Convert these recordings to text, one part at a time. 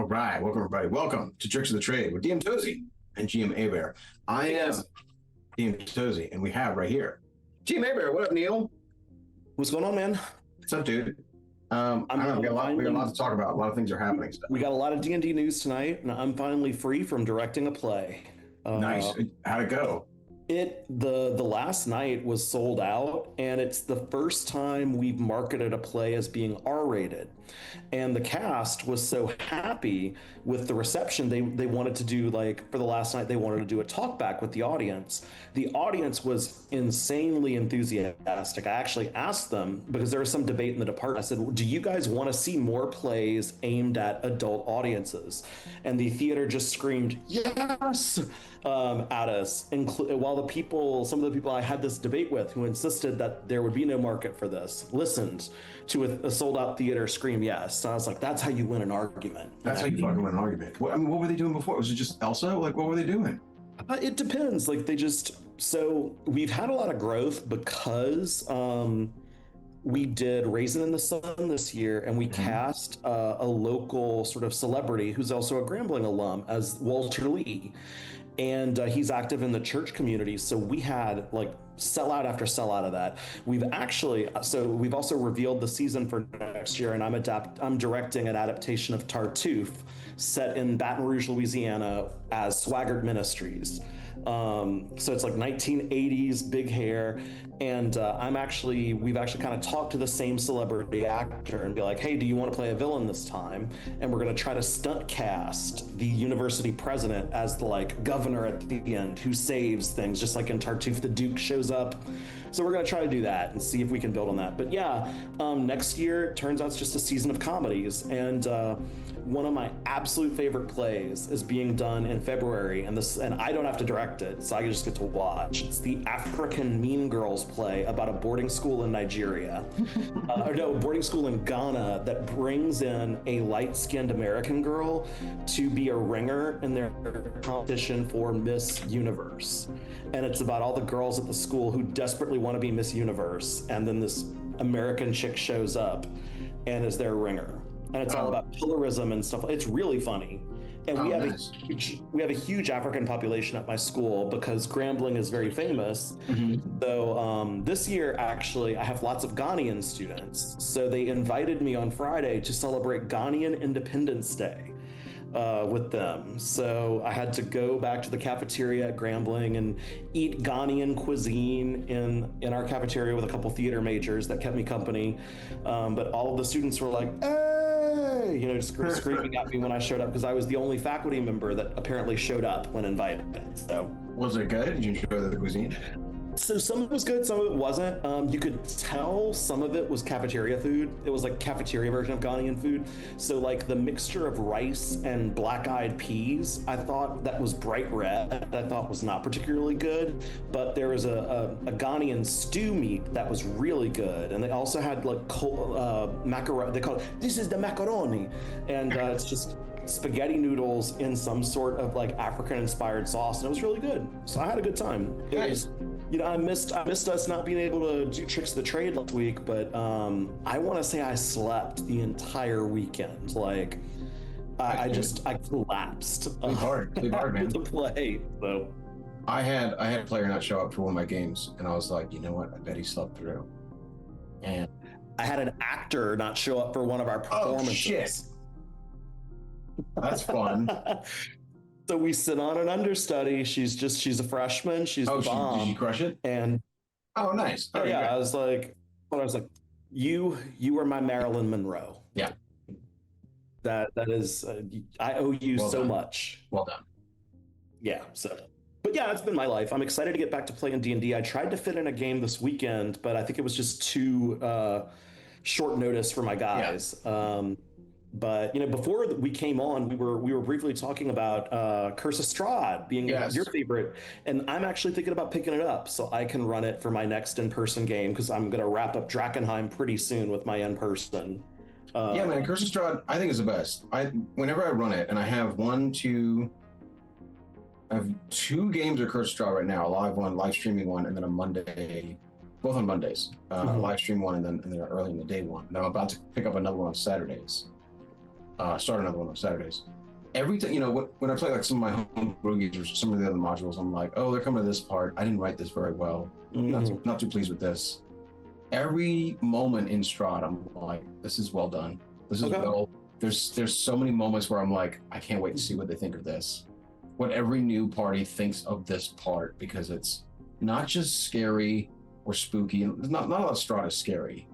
All right, welcome everybody. Welcome to Tricks of the Trade with DM Tauzy and GM Hebert. I am DM Tauzy, and we have right here GM Hebert. What up, Neil? What's going on, man? What's up, dude? I don't know. We got a lot to talk about. A lot of things are happening. We got a lot of D&D news tonight, and I'm finally free from directing a play. Nice. How'd it go? The last night was sold out, and it's the first time we've marketed a play as being R-rated. And the cast was so happy with the reception. They wanted to do, like, for the last night, they wanted to do a talk back with the audience. The audience was insanely enthusiastic. I actually asked them, because there was some debate in the department. I said, well, do you guys want to see more plays aimed at adult audiences? And the theater just screamed, yes, at us. While some of the people I had this debate with, who insisted that there would be no market for this, listened to a sold out theater scream yes. So I was like, that's how you win an argument. That's how you fucking win an argument. What were they doing before? Was it just Elsa? Like, what were they doing? It depends. Like, so we've had a lot of growth because we did Raisin in the Sun this year, and we cast a local sort of celebrity who's also a Grambling alum as Walter Lee. And he's active in the church community. So we had like sellout after sellout of that. We've also revealed the season for next year, and I'm directing an adaptation of Tartuffe set in Baton Rouge, Louisiana as Swaggart Ministries. So it's like 1980s, big hair, and we've actually kind of talked to the same celebrity actor and be like, hey, do you want to play a villain this time? And we're going to try to stunt cast the university president as the like governor at the end who saves things, just like in Tartuffe, the Duke shows up. So we're going to try to do that and see if we can build on that. But yeah, next year, it turns out it's just a season of comedies. And one of my absolute favorite plays is being done in February, and I don't have to direct it, so I just get to watch. It's the African Mean Girls play about a boarding school in Nigeria, boarding school in Ghana that brings in a light-skinned American girl to be a ringer in their competition for Miss Universe. And it's about all the girls at the school who desperately want to be Miss Universe, and then this American chick shows up and is their ringer. And it's all about colorism and stuff. It's really funny. And we have a huge African population at my school because Grambling is very famous. So this year, actually, I have lots of Ghanaian students. So they invited me on Friday to celebrate Ghanaian Independence Day with them. So I had to go back to the cafeteria at Grambling and eat Ghanaian cuisine in our cafeteria with a couple theater majors that kept me company. But all of the students were like, hey, just screaming at me when I showed up because I was the only faculty member that apparently showed up when invited. So was it good? Did you enjoy the cuisine? So some of it was good, some of it wasn't. You could tell some of it was cafeteria food. It was like cafeteria version of Ghanaian food. So like the mixture of rice and black-eyed peas, I thought that was bright red. I thought was not particularly good. But there was a Ghanaian stew meat that was really good. And they also had like macaroni. They call it, this is the macaroni. And it's just spaghetti noodles in some sort of like African-inspired sauce. And it was really good. So I had a good time. I missed us not being able to do Tricks of the Trade last week, but I want to say I slept the entire weekend. Like, I collapsed. It's hard, man. To play. So I had a player not show up for one of my games, and I was like, you know what? I bet he slept through. And I had an actor not show up for one of our performances. Oh shit! That's fun. So we sit on an understudy. She's a freshman. She's the bomb. Did she crush it? And nice. Oh, yeah, I was like, you were my Marilyn Monroe. Yeah. That is, I owe you so much. Well done. Yeah. But yeah, it's been my life. I'm excited to get back to playing D&D. I tried to fit in a game this weekend, but I think it was just too short notice for my guys. Yeah. But before we came on, we were briefly talking about Curse of Strahd being your favorite, and I'm actually thinking about picking it up so I can run it for my next in-person game because I'm going to wrap up Drakkenheim pretty soon with my in-person. Yeah, man, Curse of Strahd I think is the best. Whenever I run it, and I have two games of Curse of Strahd right now: a live one, live streaming one, and then a Monday. Both on Mondays, live stream one, and then an early in the day one. And I'm about to pick up another one on Saturdays. Start another one on Saturdays. Every time, when I play like some of my home games or some of the other modules, I'm like, oh, they're coming to this part. I didn't write this very well. Not too pleased with this. Every moment in Strahd, I'm like, this is well done. This is well. There's so many moments where I'm like, I can't wait to see what they think of this. What every new party thinks of this part, because it's not just scary or spooky. Not a lot of Strahd is scary.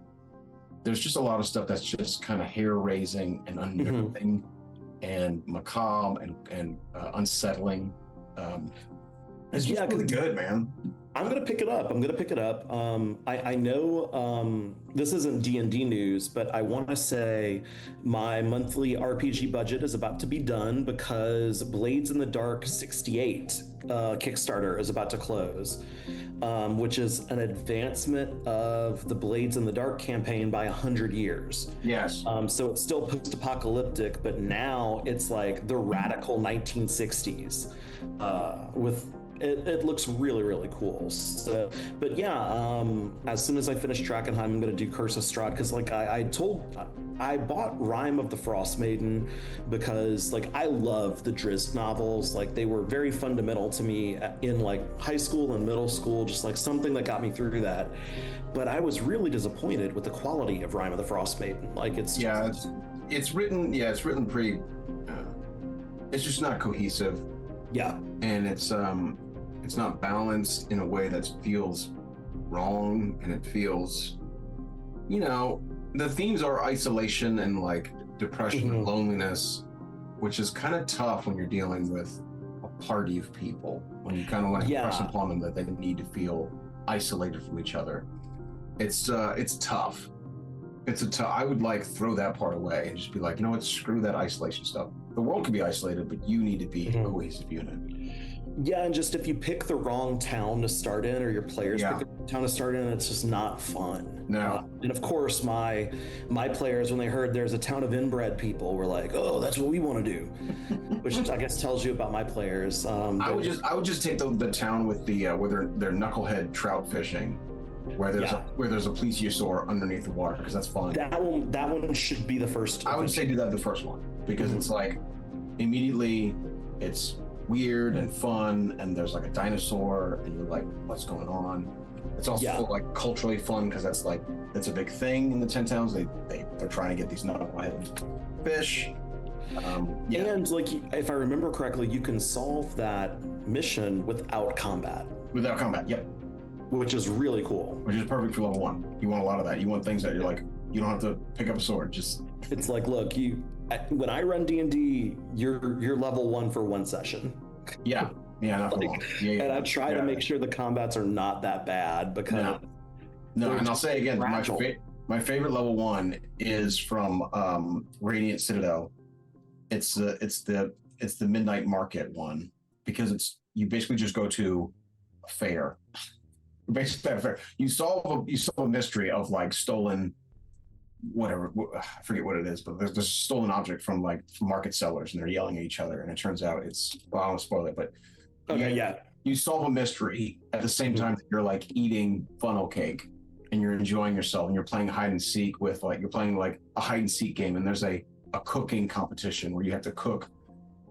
There's just a lot of stuff that's just kind of hair-raising and unnerving and macabre and unsettling. It's just really good, man. I'm gonna pick it up. I know this isn't D&D news, but I want to say my monthly RPG budget is about to be done because Blades in the Dark 68 Kickstarter is about to close, which is an advancement of the Blades in the Dark campaign by 100 years. Yes. So it's still post-apocalyptic, but now it's like the radical 1960s with. It looks really, really cool. So, but yeah, as soon as I finish Drakkenheim, I'm going to do Curse of Strahd because, like I bought Rime of the Frost Maiden because, like, I love the Drizzt novels. Like, they were very fundamental to me in like high school and middle school, just like something that got me through that. But I was really disappointed with the quality of Rime of the Frost Maiden. Like, it's written pretty. It's just not cohesive. Yeah, and it's not balanced in a way that feels wrong, and it feels, the themes are isolation and like depression and loneliness, which is kind of tough when you're dealing with a party of people, when you kind of want to impress upon them that they need to feel isolated from each other. It's tough. I would like throw that part away and just be like, you know what, screw that isolation stuff. The world can be isolated, but you need to be a cohesive unit. Yeah, and just if you pick the wrong town to start in, or your players pick the wrong town to start in, it's just not fun. No. And of course, my players, when they heard there's a town of inbred people, were like, "Oh, that's what we want to do," which I guess tells you about my players. I would just take the town with the where they're knucklehead trout fishing, where there's a plesiosaur underneath the water, because that's fun. That one should be the first. I would say do that the first one, because it's like immediately it's weird and fun, and there's like a dinosaur and you're like, what's going on? It's also like culturally fun because that's a big thing in the 10 towns. They're trying to get these knucklehead fish. And like, if I remember correctly, you can solve that mission without combat. Yep. Which is really cool. Which is perfect for level 1. You want a lot of that. You want things that you're like, you don't have to pick up a sword. Just it's like, look, when I run D&D, you're level 1 for 1 session. Yeah, not for long. Yeah, and I try to make sure the combats are not that bad because no. And I'll say again, my favorite level 1 is from Radiant Citadel. It's the Midnight Market one, because you basically just go to a fair. Basically, a fair. You solve a mystery of like stolen, whatever, I forget what it is, but there's a stolen object from market sellers, and they're yelling at each other, and it turns out I don't spoil it, but you solve a mystery at the same time that you're like eating funnel cake and you're enjoying yourself, and you're playing hide and seek with you're playing like a hide and seek game, and there's a cooking competition where you have to cook,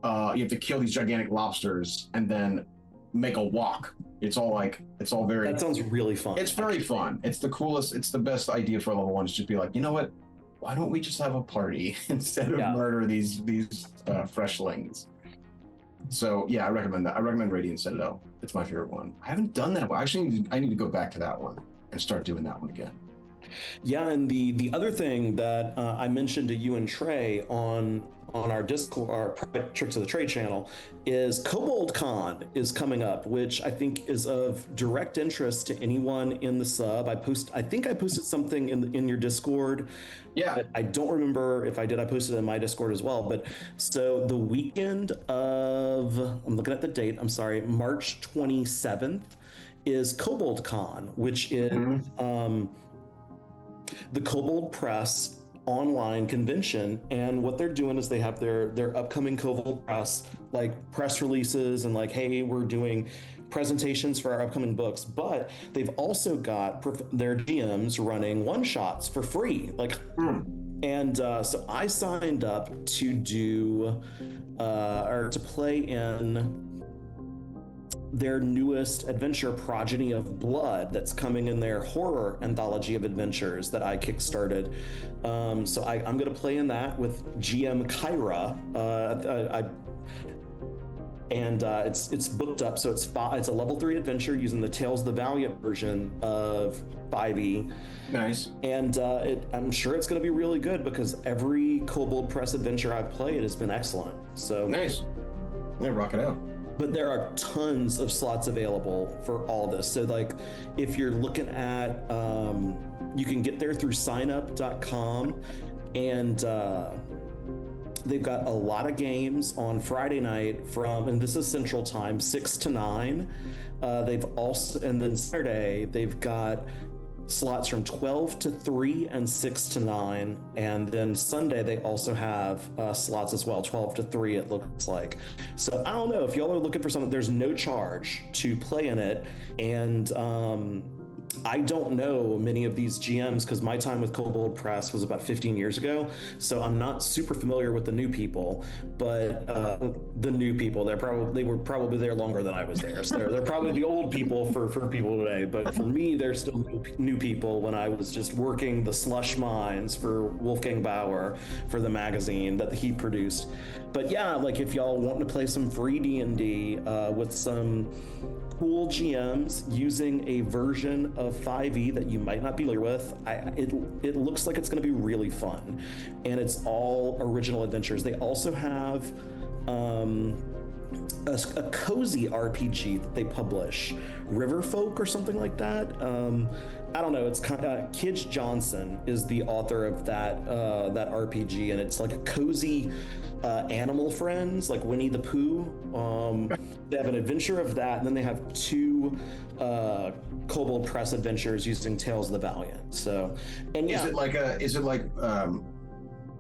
you have to kill these gigantic lobsters and then make a wok. It's all very. That sounds really fun. It's very fun. It's the coolest. It's the best idea for level 1. Is just be like, you know what? Why don't we just have a party instead of murder these freshlings? So yeah, I recommend that. I recommend Radiant Citadel. It's my favorite one. I haven't done that one. Actually, I need to go back to that one and start doing that one again. Yeah, and the other thing that I mentioned to you and Trey on our Discord, our private Tricks of the Trade channel, is Kobold Con is coming up, which I think is of direct interest to anyone in the sub. I think I posted something in your Discord. Yeah. But I don't remember if I did. I posted it in my Discord as well. But so the weekend of, I'm looking at the date, I'm sorry, March 27th is Kobold Con, which is the Kobold Press online convention. And what they're doing is they have their upcoming Kobold Press press releases and hey, we're doing presentations for our upcoming books, but they've also got their GMs running one-shots for free, And so I signed up to do or to play in their newest adventure, Progeny of Blood, that's coming in their horror anthology of adventures that I kickstarted. So I'm going to play in that with GM Kyra. It's booked up, so it's a level 3 adventure using the Tales of the Valiant version of 5e. Nice. And I'm sure it's going to be really good because every Kobold Press adventure I've played has been excellent. So nice. Yeah, rock it out. But there are tons of slots available for all this. So like, if you're looking at, you can get there through signup.com, and they've got a lot of games on Friday night and this is Central Time, 6 to 9. They've also, and then Saturday, they've got slots from 12 to 3 and 6 to 9. And then Sunday, they also have slots as well, 12 to 3, it looks like. So I don't know, if y'all are looking for something, there's no charge to play in it. And I don't know many of these GMs because my time with Kobold Press was about 15 years ago. So I'm not super familiar with the new people, but the new people, they were probably there longer than I was there. So they're probably the old people for people today. But for me, they're still new people when I was just working the slush mines for Wolfgang Bauer for the magazine that he produced. But yeah, like if y'all want to play some free D&D with some cool GMs using a version of 5e that you might not be familiar with, it looks like it's going to be really fun, and it's all original adventures. They also have a cozy RPG that they publish, Riverfolk or something like that. I don't know. It's kind of Kij Johnson is the author of that RPG, and it's like a cozy animal friends, like Winnie the Pooh. They have an adventure of that, and then they have 2 Kobold Press adventures using Tales of the Valiant. So, and yeah, is it like God,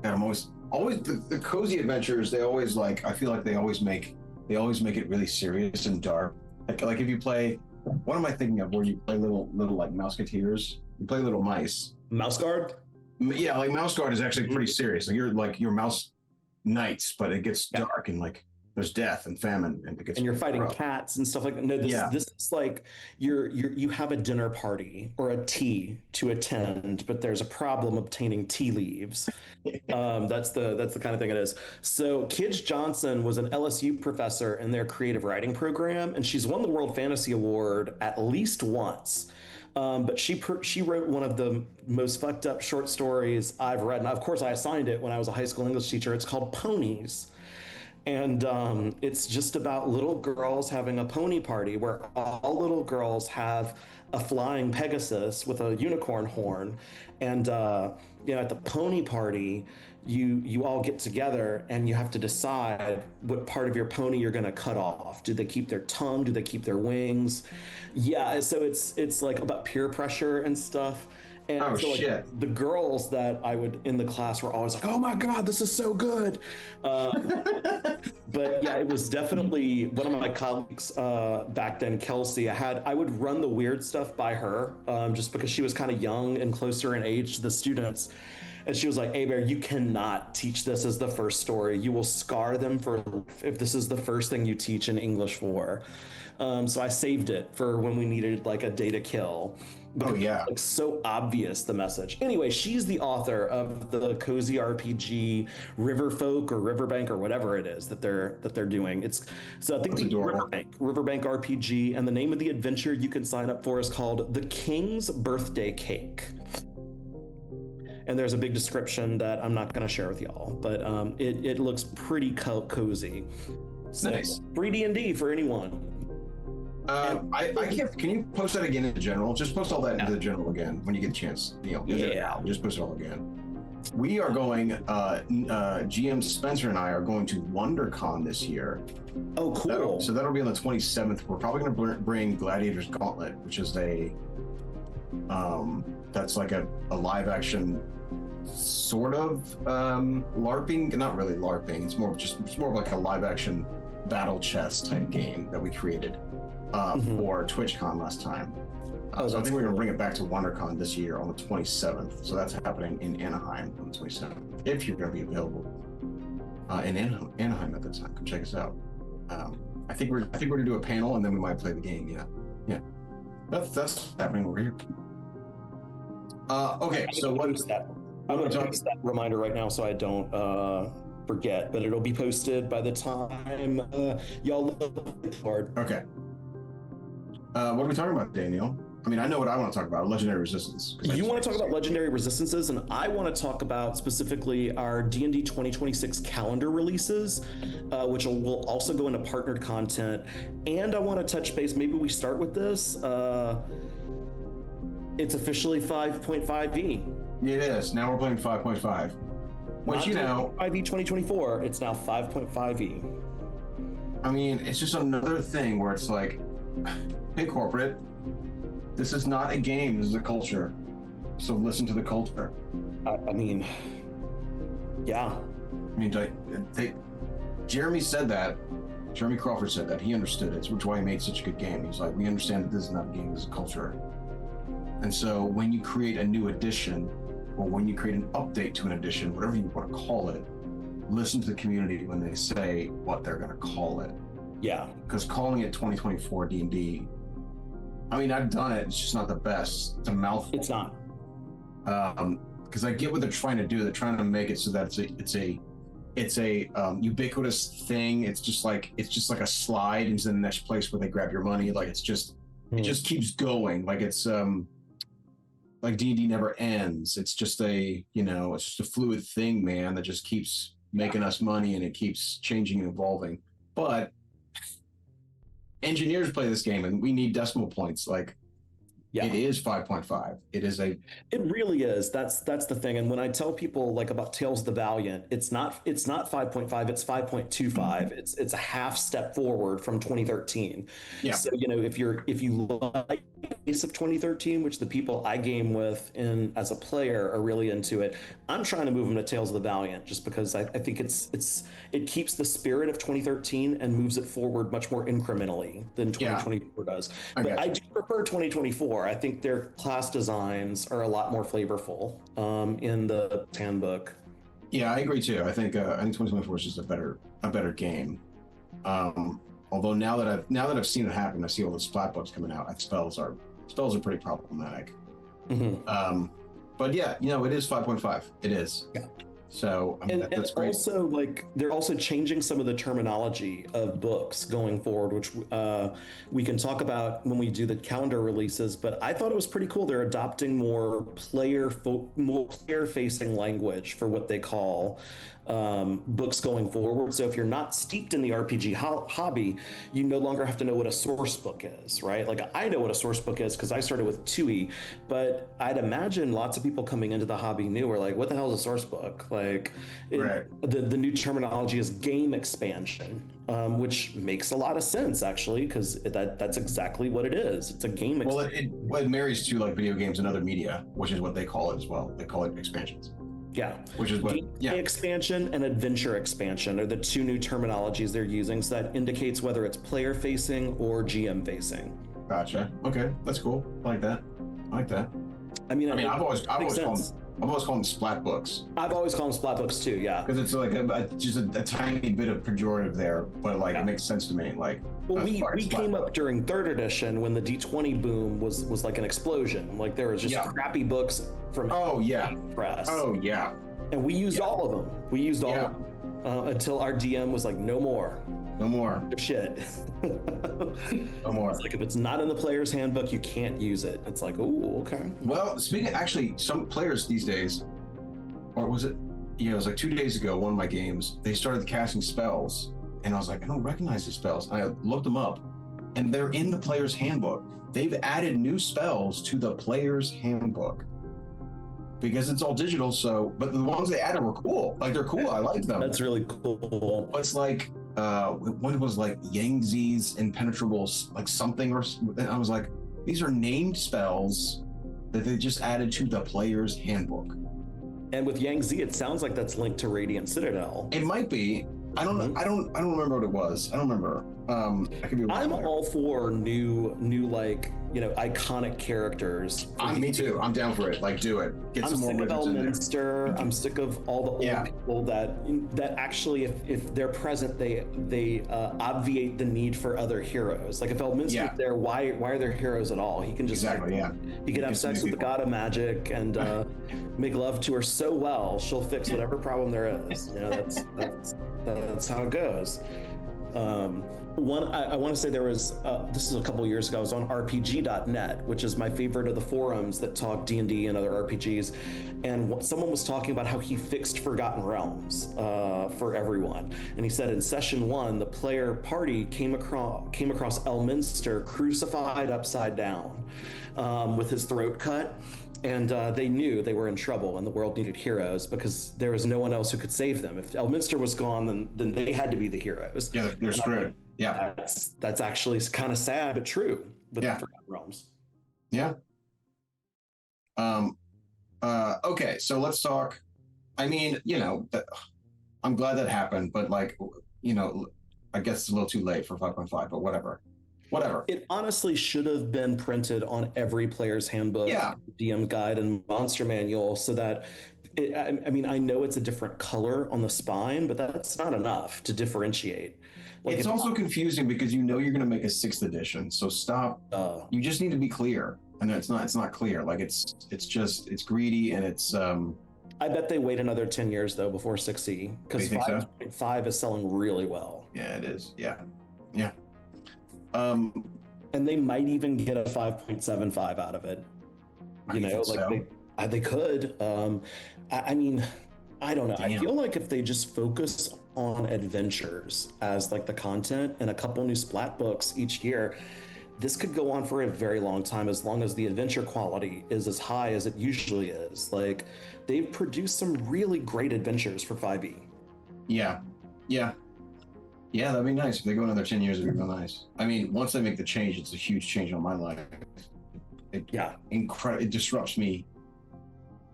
I'm always the cozy adventures. They always like, I feel like they always make it really serious and dark. Like if you play, what am I thinking of? Where you play little like Mouseketeers? You play little mice. Mouse Guard. Yeah, like Mouse Guard is actually pretty serious. Like you're mouse knights, but it gets dark and like there's death and famine, and it gets, and you're fighting rough. cats and stuff like that. No, this is like you have a dinner party or a tea to attend, but there's a problem obtaining tea leaves. That's the kind of thing it is. So Kij Johnson was an LSU professor in their creative writing program, and she's won the World Fantasy Award at least once. But she wrote one of the most fucked up short stories I've read, and of course I assigned it when I was a high school English teacher. It's called Ponies. And it's just about little girls having a pony party where all little girls have a flying Pegasus with a unicorn horn. And at the pony party, you all get together and you have to decide what part of your pony you're going to cut off. Do they keep their tongue? Do they keep their wings? Yeah, so it's like about peer pressure and stuff. And so like, the girls that I would in the class were always like, "Oh my God, this is so good!" But yeah, it was definitely one of my colleagues back then, Kelsey. I would run the weird stuff by her, just because she was kind of young and closer in age to the students. And she was like, Hebert, you cannot teach this as the first story. You will scar them for life if this is the first thing you teach in English 4. So I saved it for when we needed like a day to kill. Oh yeah, it's so obvious, the message. Anyway, she's the author of the cozy RPG Riverfolk or Riverbank or whatever it is that they're doing. I think the Riverbank RPG, and the name of the adventure you can sign up for is called The King's Birthday Cake. And there's a big description that I'm not going to share with y'all, but it looks pretty cozy. So, nice. Free D&D for anyone. I can't. Can you post that again in the general? Just post all that into the general again when you get a chance. Just post it all again. We are going. GM Spencer and I are going to WonderCon this year. Oh, cool! That'll be on the 27th. We're probably going to bring Gladiator's Gauntlet, which is that's like a live action sort of LARPing. Not really LARPing. It's more of like a live action battle chess type game that we created for TwitchCon last time. So I think we're going to bring it back to WonderCon this year on the 27th. So that's happening in Anaheim on the 27th. If you're going to be available in Anaheim at the time, come check us out. I think we're going to do a panel and then we might play the game. Yeah. That's happening over here. Okay, so what's that? I'm going to post that reminder right now so I don't forget, but it'll be posted by the time y'all look hard. Okay. What are we talking about, Daniel? I mean, I know what I want to talk about, Legendary Resistance. You want to talk about Legendary Resistances, and I want to talk about specifically our D&D 2026 calendar releases, which will also go into partnered content. And I want to touch base, maybe we start with this. It's officially 5.5e. It is. Now we're playing 5.5. Which, you know... 5e 2024, it's now 5.5e. I mean, it's just another thing where it's like, hey, corporate, this is not a game, this is a culture. So listen to the culture. I mean, yeah. I mean, Jeremy said that. Jeremy Crawford said that. He understood it, which is why he made such a good game. He's like, we understand that this is not a game, this is a culture. And so when you create a new edition, or when you create an update to an edition, whatever you want to call it, listen to the community when they say what they're going to call it. Yeah. Because calling it 2024 D&D, I mean, I've done it. It's just not the best. It's a mouthful. It's not. Because I get what they're trying to do. They're trying to make it so that it's a ubiquitous thing. It's just like a slide into the next place where they grab your money. Like it just keeps going. Like it's like D&D never ends. It's just a fluid thing, man, that just keeps making us money and it keeps changing and evolving. But engineers play this game and we need decimal points. Like it is 5.5. It really is. That's the thing. And when I tell people like about Tales of the Valiant, it's not 5.5, it's 5.25. It's a half step forward from 2013. Yeah. So, if you like Ace of 2013, which the people I game with as a player are really into it, I'm trying to move them to Tales of the Valiant just because I think it keeps the spirit of 2013 and moves it forward much more incrementally than 2024 does. But I do prefer 2024. I think their class designs are a lot more flavorful in the handbook. Yeah, I agree too. I think 2024 is just a better game. Although now that I've seen it happen, I see all the splat books coming out. Spells are pretty problematic. Mm-hmm. But yeah, it is 5.5. It is. Yeah. So I mean, that's great. Also, like they're also changing some of the terminology of books going forward, which we can talk about when we do the calendar releases. But I thought it was pretty cool. They're adopting more player-facing language for what they call books going forward. So if you're not steeped in the RPG hobby, you no longer have to know what a source book is, right? Like I know what a source book is because I started with 2e, but I'd imagine lots of people coming into the hobby new are like, what the hell is a source book? Like the new terminology is game expansion, which makes a lot of sense actually, because that's exactly what it is. It's a game expansion. Well, it marries to like video games and other media, which is what they call it as well. They call it expansions. Yeah, which is what expansion and adventure expansion are the two new terminologies they're using. So that indicates whether it's player facing or GM facing. Gotcha. Okay, that's cool. I like that. I mean, I've always called them splat books. I've always called them splat books too. Yeah, because it's like just a tiny bit of pejorative there, but like it makes sense to me. Like, well, we came up during 3rd edition when the D20 boom was like an explosion. Like there was just crappy books from press. Oh yeah, and we used all of them. We used all of them until our DM was like, no more. Shit. No more. It's like if it's not in the player's handbook, you can't use it. It's like, oh, okay. Well, actually, some players these days, or was it? Yeah, it was like 2 days ago. One of my games, they started casting spells, and I was like, I don't recognize these spells. And I looked them up, and they're in the player's handbook. They've added new spells to the player's handbook because it's all digital. So, but the ones they added were cool. Like they're cool. I like them. That's really cool. It's like one was like Yangtze's impenetrable, like something, or and I was like, these are named spells that they just added to the player's handbook. And with Yangtze, it sounds like that's linked to Radiant Citadel. It might be. I don't know. I don't remember what it was. I don't remember. I could be wrong. I'm all for new like iconic characters. Me too. I'm down for it. Like, do it. Get I'm some more sick of wizards in there. Elminster. I'm sick of all the old people that actually, if they're present, they obviate the need for other heroes. Like if Elminster's there, why are there heroes at all? He can just he can have sex with the god of magic and make love to her so well she'll fix whatever problem there is. That's how it goes. I want to say there was this is a couple years ago. I was on RPG.net, which is my favorite of the forums that talk D&D and other RPGs, and someone was talking about how he fixed Forgotten Realms for everyone. And he said in session 1, the player party came across Elminster crucified upside down with his throat cut. And they knew they were in trouble and the world needed heroes because there was no one else who could save them. If Elminster was gone, then they had to be the heroes. Yeah, they're screwed. Yeah. That's actually kind of sad, but true with the Forgotten Realms. Yeah. Okay, so let's talk. I mean, I'm glad that happened, but I guess it's a little too late for 5.5, but whatever. It honestly should have been printed on every player's handbook, DM guide, and monster manual so that I know it's a different color on the spine, but that's not enough to differentiate. It's also confusing because you're going to make a 6th edition, so stop. You just need to be clear, and it's not clear. Like it's greedy, and it's. I bet they wait another 10 years though before 6E because 5.5 is selling really well. Yeah, it is. Yeah. And they might even get a 5.75 out of it. They could. I mean, I don't know. Damn. I feel like if they just focus on adventures as like the content and a couple new splat books each year, this could go on for a very long time as long as the adventure quality is as high as it usually is. Like they've produced some really great adventures for 5e. Yeah, that'd be nice. If they go another 10 years, it'd be real nice. I mean, once they make the change, it's a huge change on my life. It disrupts me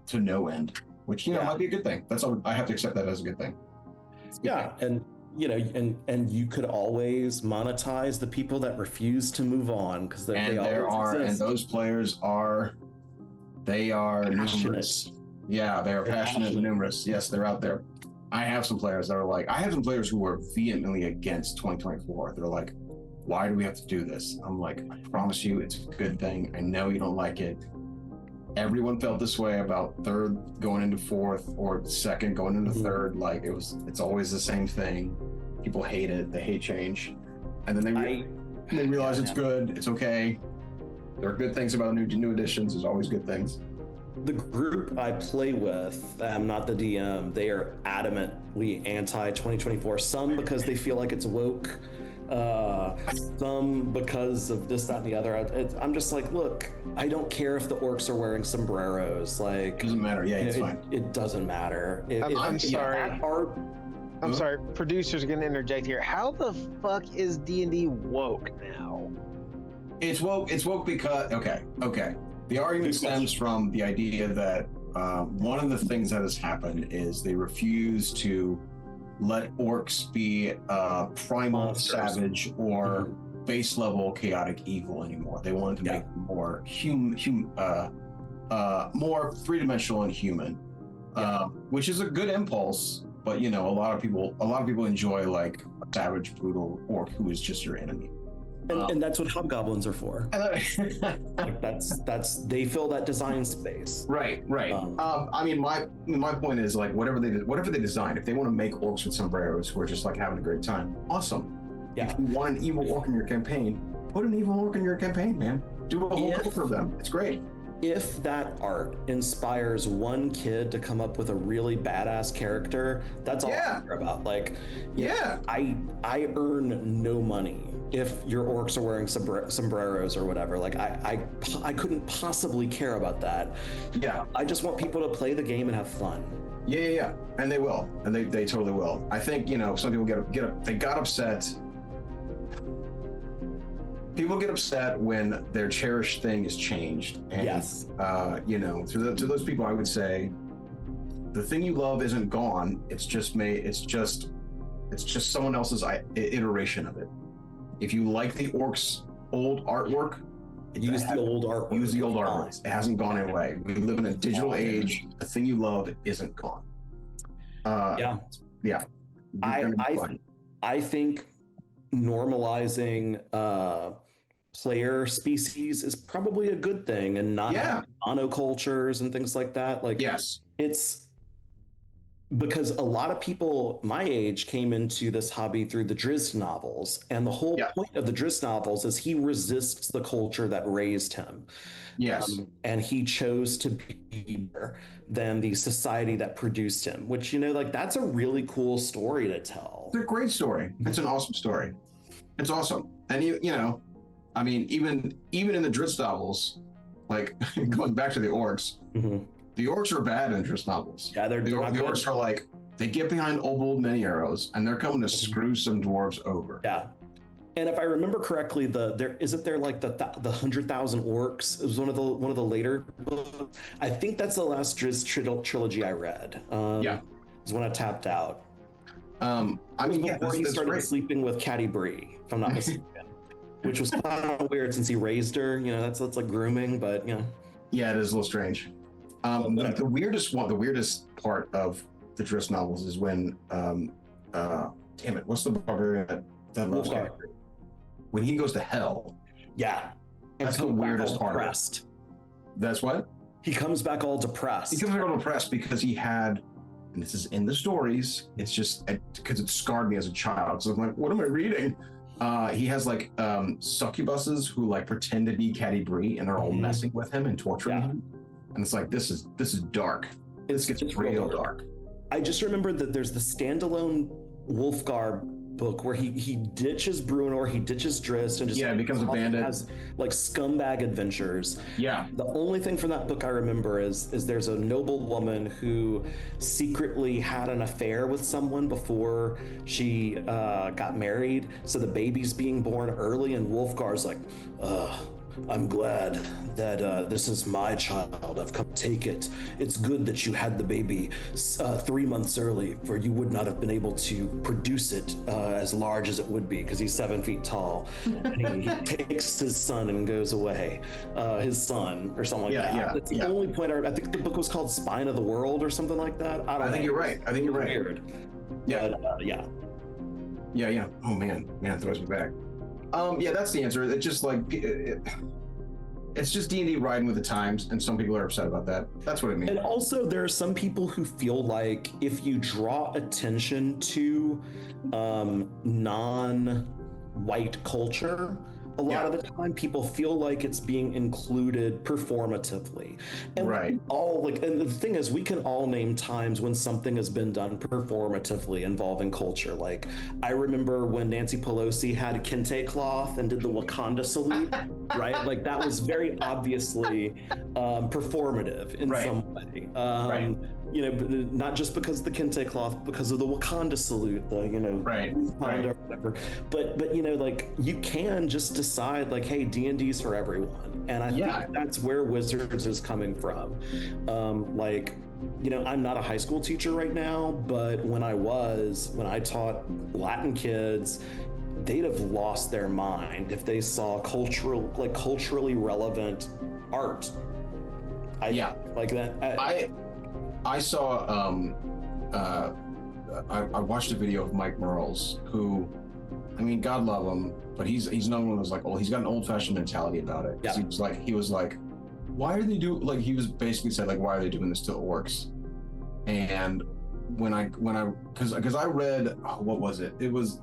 to no end, which might be a good thing. That's all. I have to accept that as a good thing. And you could always monetize the people that refuse to move on because and those players are numerous. Yeah, they are passionate and numerous. Yes, they're out there. I have some players that are like, I have some players who are vehemently against 2024. They're like, why do we have to do this? I'm like, I promise you, it's a good thing. I know you don't like it. Everyone felt this way about 3rd going into 4th or 2nd going into 3rd. Like it's always the same thing. People hate it. They hate change. And then they realize it's good. It's okay. There are good things about new editions. There's always good things. The group I play with, I'm not the DM, they are adamantly anti-2024. Some because they feel like it's woke, some because of this, that, and the other. I'm just like, look, I don't care if the orcs are wearing sombreros. Like, doesn't matter. Yeah, it's fine. It doesn't matter. I'm sorry. I'm sorry. Producers are going to interject here. How the fuck is D&D woke now? It's woke. It's woke because okay. The argument stems from the idea that one of the things that has happened is they refuse to let orcs be primal savage or base level chaotic evil anymore. They wanted to make them more more three-dimensional and human, which is a good impulse. But a lot of people enjoy like a savage, brutal orc who is just your enemy. And that's what hobgoblins are for. Like that's they fill that design space. Right. I mean, my point is like whatever they design, if they want to make orcs with sombreros who are just like having a great time, awesome. Yeah. If you want an evil orc in your campaign, put an evil orc in your campaign, man. Do a whole culture of them. It's great. If that art inspires one kid to come up with a really badass character, that's all I care about. Like, I earn no money if your orcs are wearing sombreros or whatever. Like, I couldn't possibly care about that. Yeah, I just want people to play the game and have fun. Yeah, and they will, and they totally will. I think some people they got upset. People get upset when their cherished thing is changed. And, to those people, I would say, the thing you love isn't gone. It's just someone else's iteration of it. If you like the orcs' old artwork, Use the old artwork. Use the old artwork. It hasn't gone away. We live in a digital age. The thing you love isn't gone. Yeah. I think normalizing player species is probably a good thing, and not having monocultures and things like that. Like, yes, it's because a lot of people my age came into this hobby through the Drizzt novels, and the whole point of the Drizzt novels is he resists the culture that raised him. Yes. And he chose to be better than the society that produced him, which, you know, like, that's a really cool story to tell. It's a great story. It's an awesome story. It's awesome. And you know, I mean, even in the Drizzt novels, like going back to the orcs, the orcs are bad in Drizzt novels. Yeah, the orcs are like, they get behind old many arrows and they're coming to screw some dwarves over. Yeah. And if I remember correctly, isn't there like the 100,000 orcs? It was one of the later books. I think that's the last Drizzt trilogy I read. Is when I tapped out. I mean, before he started sleeping with Caddy Bree, if I'm not mistaken, which was kind of weird since he raised her. You know, that's like grooming, but you know. Yeah, it is a little strange. The weirdest part of the Drizzt novels is when, damn it, what's the barbarian that loves Caddy Bree? When he goes to hell. Yeah. That's the weirdest part. Depressed. That's what? He comes back all depressed. He comes back all depressed because he had, and this is in the stories, it's just because it scarred me as a child. So I'm like, what am I reading? He has like succubuses who like pretend to be Caddy Bree, and they're all messing with him and torturing him. And it's like, this is dark. This gets real dark. I just remembered that there's the standalone Wolfgar book where he ditches Bruenor, he ditches Drizzt, and just becomes a bandit. Has like scumbag adventures. Yeah. The only thing from that book I remember is there's a noble woman who secretly had an affair with someone before she got married, so the baby's being born early, and Wolfgar's like, I'm glad that this is my child. I've come to take it. It's good that you had the baby 3 months early, for you would not have been able to produce it as large as it would be, because he's 7 feet tall. And he takes his son and goes away. His son, or something like that. Yeah, That's the only point. I think the book was called Spine of the World or something like that. I think you're right. Weird. Yeah. But, yeah. Yeah. Oh man, it throws me back. That's the answer. It's just like it's just D&D riding with the times, and some people are upset about that. That's what it means. And also, there are some people who feel like if you draw attention to non-white culture, a lot of the time people feel like it's being included performatively. And right. And the thing is, we can all name times when something has been done performatively involving culture. Like, I remember when Nancy Pelosi had kente cloth and did the Wakanda salute, right? Like, that was very obviously performative in some way. You know, not just because of the kente cloth, because of the Wakanda salute, or whatever. But you know, like, you can just decide, like, hey, D&D's for everyone, and I think that's where Wizards is coming from. Like, you know, I'm not a high school teacher right now, but when I taught Latin kids, they'd have lost their mind if they saw culturally relevant art. Like that. I saw I watched a video of Mike Merles, who, I mean, God love him, but he's another one that's like, he's got an old-fashioned mentality about it. He was like, why are they doing, he was basically said, like, why are they doing this to orcs? And because I read, what was it? It was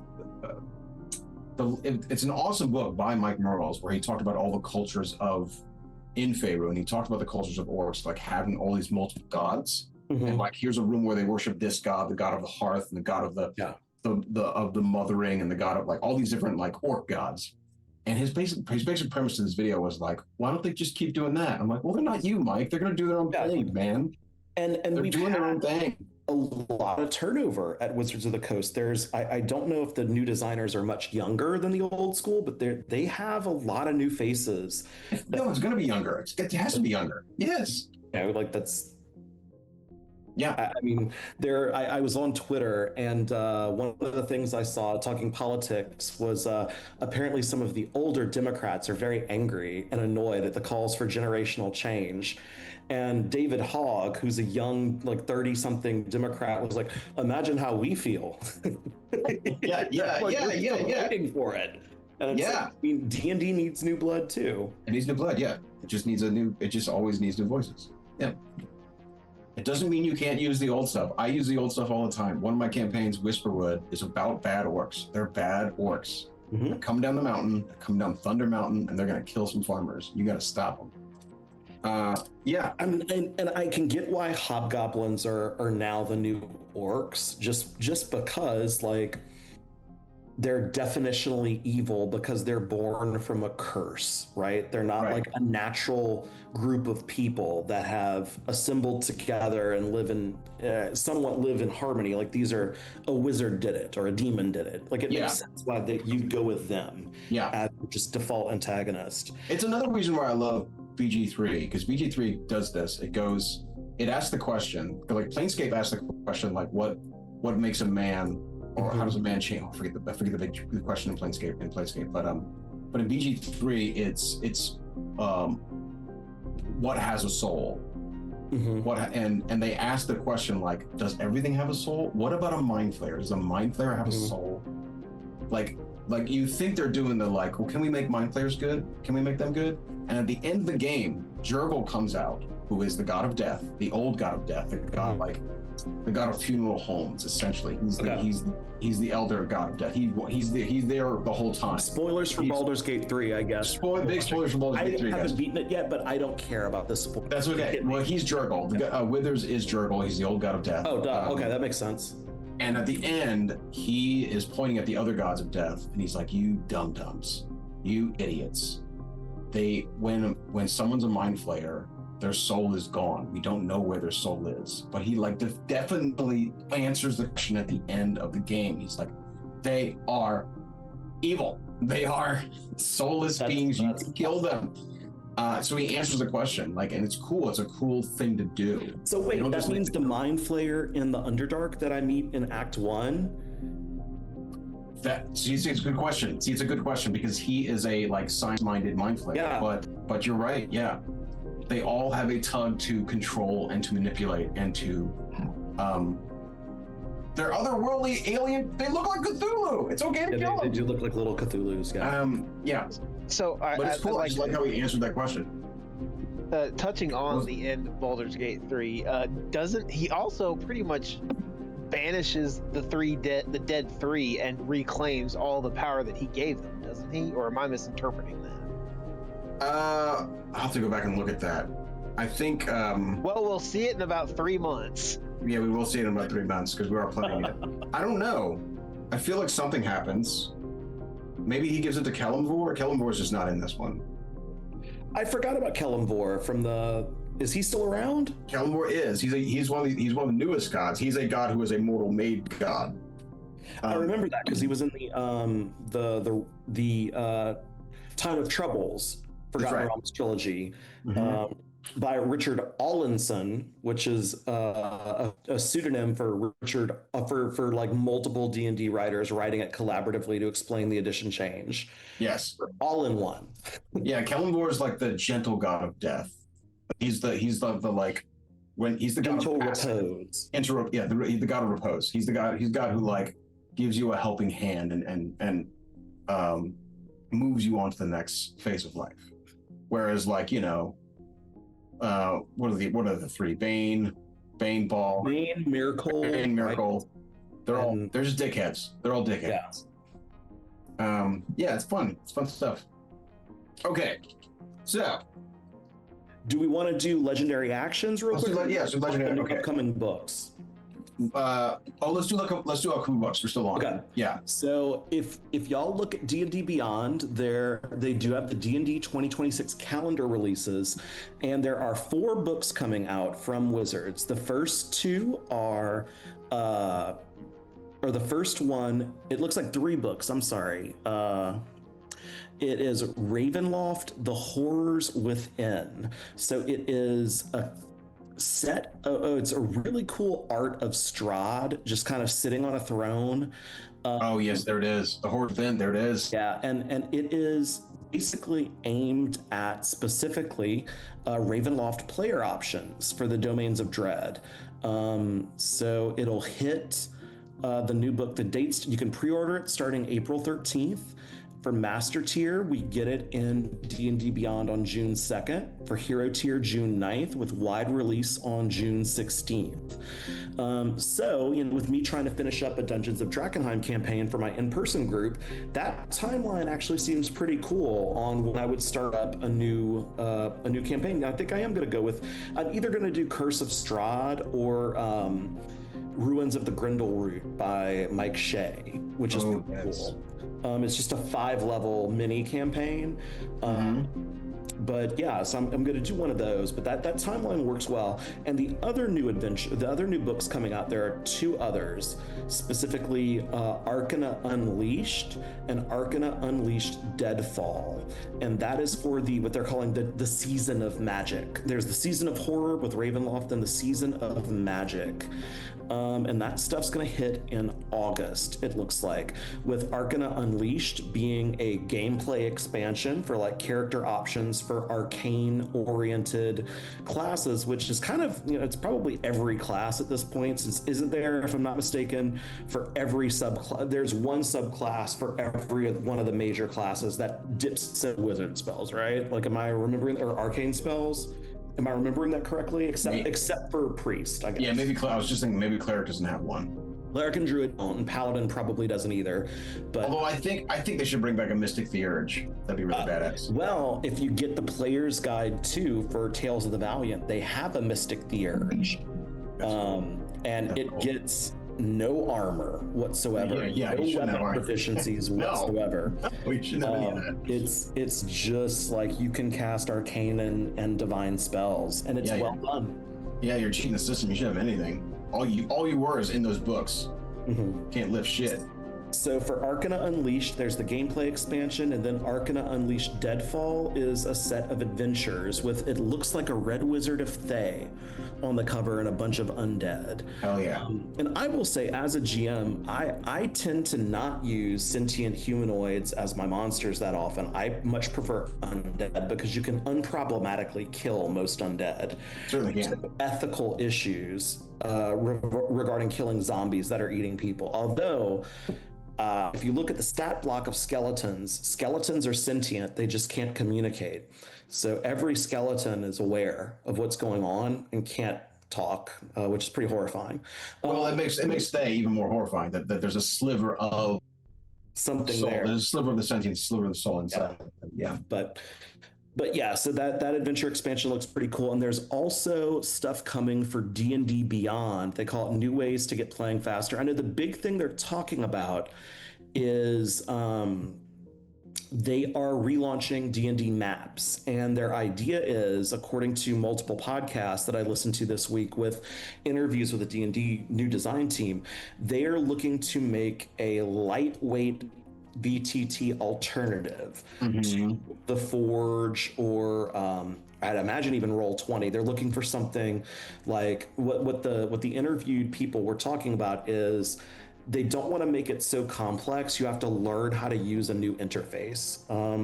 it's an awesome book by Mike Merles where he talked about all the cultures in Faerûn, and he talked about the cultures of orcs, like having all these multiple gods. And like, here's a room where they worship this god, the god of the hearth, and the god of the mothering, and the god of, like, all these different, like, orc gods. And his basic premise to this video was like, why don't they just keep doing that? I'm like, well, they're not you, Mike. They're gonna do their own thing, man. And they're doing their own thing. A lot of turnover at Wizards of the Coast. I don't know if the new designers are much younger than the old school, but they have a lot of new faces. No, it's gonna be younger. It has to be younger. Yes. Yeah, like, that's. Yeah. I mean, I was on Twitter, and one of the things I saw talking politics was apparently some of the older Democrats are very angry and annoyed at the calls for generational change. And David Hogg, who's a young, like 30-something Democrat, was like, "Imagine how we feel." Yeah, yeah, Like, yeah, we're yeah, still yeah. fighting for it. And it's like, Yeah. I mean, D&D needs new blood too. It needs new blood, yeah. It just needs it just always needs new voices. Yeah. It doesn't mean you can't use the old stuff. I use the old stuff all the time. One of my campaigns, Whisperwood, is about bad orcs. They're bad orcs. Mhm. They come down the mountain, come down Thunder Mountain, and they're going to kill some farmers. You got to stop them. Yeah. And I can get why hobgoblins are now the new orcs, just because like they're definitionally evil because they're born from a curse, right? They're not Right. like a natural group of people that have assembled together and somewhat live in harmony. Like these are a wizard did it or a demon did it. Like it Yeah. makes sense why you'd go with them Yeah. as just default antagonist. It's another reason why I love BG3, because BG3 does this. It asks the question, like Planescape asks the question, like what makes a man, or how does a man change? I forget the big question in Planescape, but in BG3 it's what has a soul? Mhm. And they ask the question like, does everything have a soul? What about a mind flayer? Does a mind flayer have a soul? Like you think they're doing the like, well, can we make mind flayers good? Can we make them good? And at the end of the game, Jurgle comes out, who is the god of death, the old god of death, the god the god of funeral homes. Essentially, he's the elder god of death. He's there the whole time. Spoilers for Baldur's Gate 3, I guess. Big spoilers for Baldur's Gate 3. I haven't beaten it yet, but I don't care about this spoiler. That's okay. Well, he's Jurgle. Withers is Jurgle. He's the old god of death. Oh, duh. Okay, that makes sense. And at the end, he is pointing at the other gods of death, and he's like, "You dum-dums, you idiots. When someone's a mind flayer, their soul is gone. We don't know where their soul is." But he like definitely answers the question at the end of the game. He's like, "They are evil. They are soulless beings. You can kill them." So he answers the question, like, and it's cool. It's a cool thing to do. So wait, that means the mind flayer in the Underdark that I meet in Act 1? It's a good question. See, it's a good question because he is a like science-minded mind flayer. Yeah. But you're right. Yeah, they all have a tug to control and to manipulate and to, they're otherworldly alien. They look like Cthulhu. It's okay to kill They them. do look like little Cthulhu's. Yeah. Yeah. So But it's cool. I just like how he answered that question. touching on the end of Baldur's Gate 3, doesn't he also pretty much banishes the dead three and reclaims all the power that he gave them, doesn't he? Or am I misinterpreting that? I'll have to go back and look at that. I think. Well, we'll see it in about 3 months. Yeah, we will see it in about 3 months because we are playing it. I don't know. I feel like something happens. Maybe he gives it to Kelemvor. Kelemvor's just not in this one. I forgot about Kelemvor from the. Is he still around? Kelemvor is. He's one of the newest gods. He's a god who is a mortal made god. I remember that because he was in the Time of Troubles, Forgotten right. Realms trilogy, Mhm. by Richard Allinson, which is a pseudonym for Richard for like multiple D&D writers writing it collaboratively to explain the edition change. Yes. All in one. Yeah, Kelemvor is like the gentle god of death. He's the like when he's the god Gentle of passive. repose. The god of repose. He's the god who like gives you a helping hand and moves you on to the next phase of life. Whereas like, what are the three? Bane Ball, Bane, Miracle. Miracle. Right? They're just dickheads. They're all dickheads. Yeah, it's fun. It's fun stuff. Okay. So Do we want to do legendary actions real quick? So legendary. Okay. Upcoming books. Let's do upcoming books. We're still on. Okay. Yeah. So if y'all look at D&D Beyond, they do have the D&D 2026 calendar releases, and there are 4 books coming out from Wizards. The first 2 are, or the first one, it looks like 3 books. I'm sorry. It is Ravenloft: The Horrors Within. So it is a set. It's a really cool art of Strahd just kind of sitting on a throne. Oh yes, there it is. The Horde Within. There it is. Yeah, and it is basically aimed at specifically Ravenloft player options for the Domains of Dread. So it'll hit the new book. The dates you can pre-order it starting April 13th. For Master Tier, we get it in D&D Beyond on June 2nd. For Hero Tier, June 9th, with wide release on June 16th. So, with me trying to finish up a Dungeons of Drakenheim campaign for my in-person group, that timeline actually seems pretty cool on when I would start up a new campaign. Now, I think I am going to go with, I'm either going to do Curse of Strahd or Ruins of the Grindelroot by Mike Shea, which is pretty cool. It's just a 5-level mini campaign. But yeah, so I'm going to do one of those, but that timeline works well. And the other new books coming out, there are 2 others, specifically Arcana Unleashed and Arcana Unleashed Deadfall. And that is for what they're calling the season of magic. There's the season of horror with Ravenloft and the season of magic. And that stuff's going to hit in August, it looks like, with Arcana Unleashed being a gameplay expansion for like character options for arcane-oriented classes, which is kind of, it's probably every class at this point, since isn't there, if I'm not mistaken, for every subclass, there's one subclass for every one of the major classes that dips into wizard spells, right? Like, am I remembering, or arcane spells? Am I remembering that correctly? Except for priest, I guess. Yeah, maybe I was just thinking maybe cleric doesn't have one. Cleric and druid don't, and paladin probably doesn't either. But although I think they should bring back a mystic theurge. That'd be really badass. Well, if you get the player's guide too for Tales of the Valiant, they have a mystic theurge, and it gets no armor whatsoever. No weapon proficiencies whatsoever. We shouldn't have any of that. It's just like you can cast arcane and divine spells, and it's well done. Yeah, you're cheating the system. You shouldn't have anything. All you were is in those books. Can't lift shit. So for Arcana Unleashed, there's the gameplay expansion, and then Arcana Unleashed Deadfall is a set of adventures with, it looks like a red wizard of Thay on the cover and a bunch of undead. Hell yeah. And I will say, as a GM, I tend to not use sentient humanoids as my monsters that often. I much prefer undead because you can unproblematically kill most undead. Certainly can. Ethical issues regarding killing zombies that are eating people. Although, if you look at the stat block of skeletons are sentient, they just can't communicate. So every skeleton is aware of what's going on and can't talk, which is pretty horrifying. Well, it makes Thay even more horrifying that there's a sliver of something soul. there. There's a sliver of the sentient, sliver of the soul inside. Yeah. But yeah, so that adventure expansion looks pretty cool. And there's also stuff coming for D&D Beyond. They call it New Ways to Get Playing Faster. I know the big thing they're talking about is they are relaunching D&D maps. And their idea is, according to multiple podcasts that I listened to this week with interviews with the D&D new design team, they are looking to make a lightweight VTT alternative to the Forge or I'd imagine even Roll20. They're looking for something like what the interviewed people were talking about is they don't want to make it so complex. You have to learn how to use a new interface.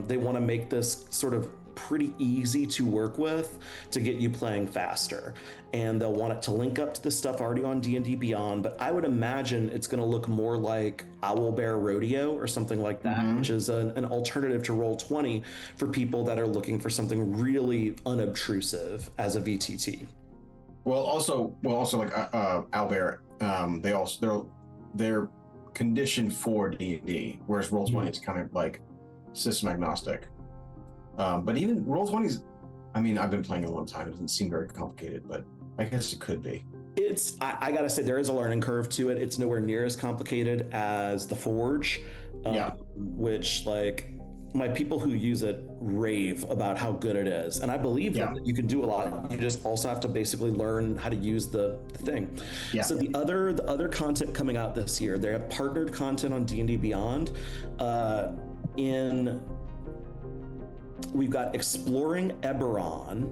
They want to make this sort of pretty easy to work with to get you playing faster. And they'll want it to link up to the stuff already on D&D Beyond, but I would imagine it's going to look more like Owlbear Rodeo or something like that, which is an alternative to Roll20 for people that are looking for something really unobtrusive as a VTT. Well, also like Owlbear, they're conditioned for D&D, whereas Roll20 is kind of like system agnostic. But even Roll20's, I mean, I've been playing it a long time. It doesn't seem very complicated, but I guess it could be. I gotta say, there is a learning curve to it. It's nowhere near as complicated as the Forge, which, like, my people who use it rave about how good it is. And I believe that you can do a lot. You just also have to basically learn how to use the thing. Yeah. So the other content coming out this year, they have partnered content on D&D Beyond. We've got Exploring Eberron.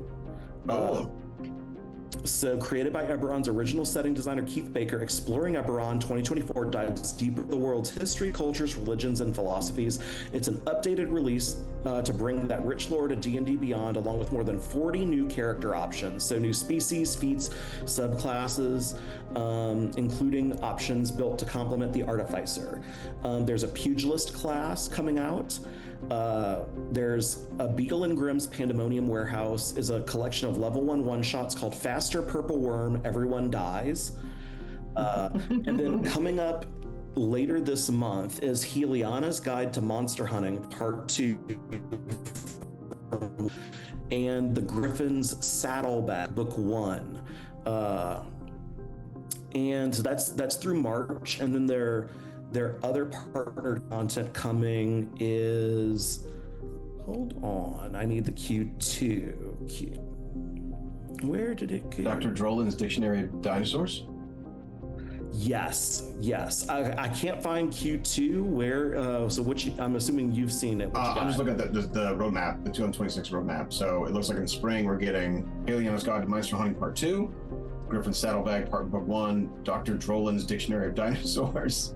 So, created by Eberron's original setting designer Keith Baker, Exploring Eberron 2024 dives deeper into the world's history, cultures, religions, and philosophies. It's an updated release to bring that rich lore to D&D Beyond, along with more than 40 new character options. So, new species, feats, subclasses, including options built to complement the Artificer. There's a pugilist class coming out. There's a Beagle and Grimm's Pandemonium Warehouse is a collection of level 1 one-shots called Faster Purple Worm, Everyone Dies. And then coming up later this month is Heliana's Guide to Monster Hunting, Part 2. And the Griffin's Saddleback, Book 1. And that's through March. And then their other partner content coming is, hold on, I need the Q2. Where did it go? Dr. Drolin's Dictionary of Dinosaurs? Yes. I can't find Q2 where, so I'm assuming you've seen it. I'm just looking at the roadmap, the 2026 roadmap. So it looks like in spring we're getting Heliana's Guide to Monster Hunting Part 2, Griffin's Saddleback Book 1, Dr. Drolin's Dictionary of Dinosaurs.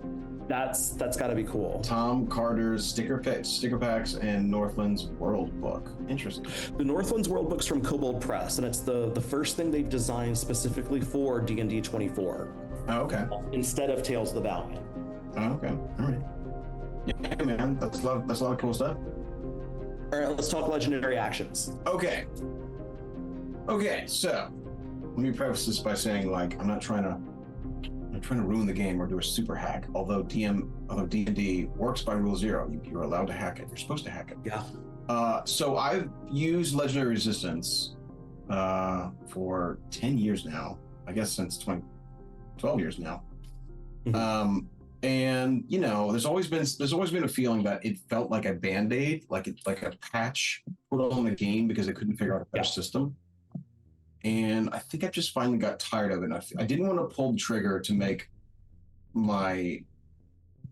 That's got to be cool. Tom Carter's sticker packs and Northland's World Book. Interesting. The Northland's World Book's from Kobold Press, and it's the first thing they've designed specifically for D&D 24. Oh, okay. Instead of Tales of the Valiant. Oh, okay. All right. Yeah, man. That's a lot of cool stuff. All right, let's talk legendary actions. Okay. So let me preface this by saying, like, I'm not trying to ruin the game or do a super hack. Although D&D works by rule 0, you're allowed to hack it. You're supposed to hack it. Yeah. So I've used Legendary Resistance for 10 years now. I guess since 12 years now. Mm-hmm. And you know, there's always been a feeling that it felt like a band-aid, like a patch put on the game because I couldn't figure out a better system. And I think I just finally got tired of it. I didn't want to pull the trigger to make my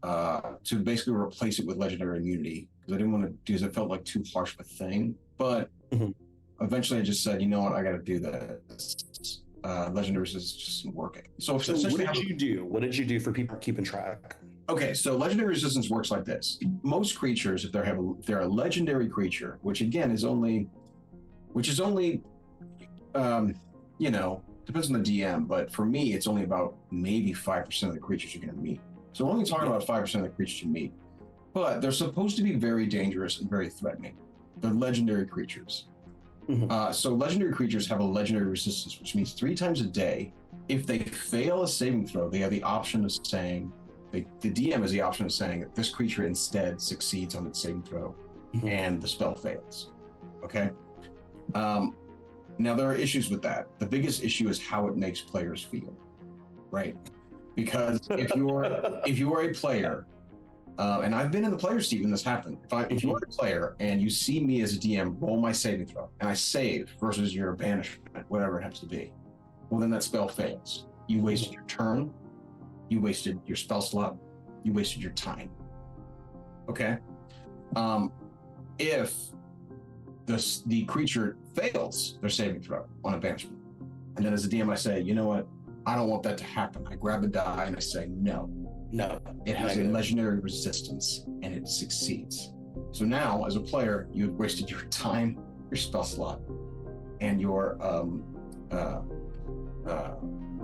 to basically replace it with legendary immunity because I didn't want to because it felt like too harsh of a thing. But eventually I just said, you know what, I got to do this. Legendary resistance just isn't working. So what did you do? What did you do for people keeping track? Okay, so legendary resistance works like this. Most creatures, if they're a legendary creature, which again is only, you know, depends on the DM, but for me, it's only about maybe 5% of the creatures you're going to meet. So we're only talking about 5% of the creatures you meet, but they're supposed to be very dangerous and very threatening. They're legendary creatures. So legendary creatures have a legendary resistance, which means 3 times a day, if they fail a saving throw, they have the option of saying, the DM has the option of saying that this creature instead succeeds on its saving throw and the spell fails. Okay? Now there are issues with that. The biggest issue is how it makes players feel, right? Because if you are a player, and I've been in the player seat when this happened. If you are a player and you see me as a DM roll my saving throw, and I save versus your banishment, whatever it happens to be, well then that spell fails. You wasted your turn, you wasted your spell slot, you wasted your time. Okay? If the creature fails their saving throw on a banishment, and then as a DM I say, you know what, I don't want that to happen. I grab the die and I say, no, it has a legendary resistance and it succeeds. So now as a player, you've wasted your time, your spell slot, and your what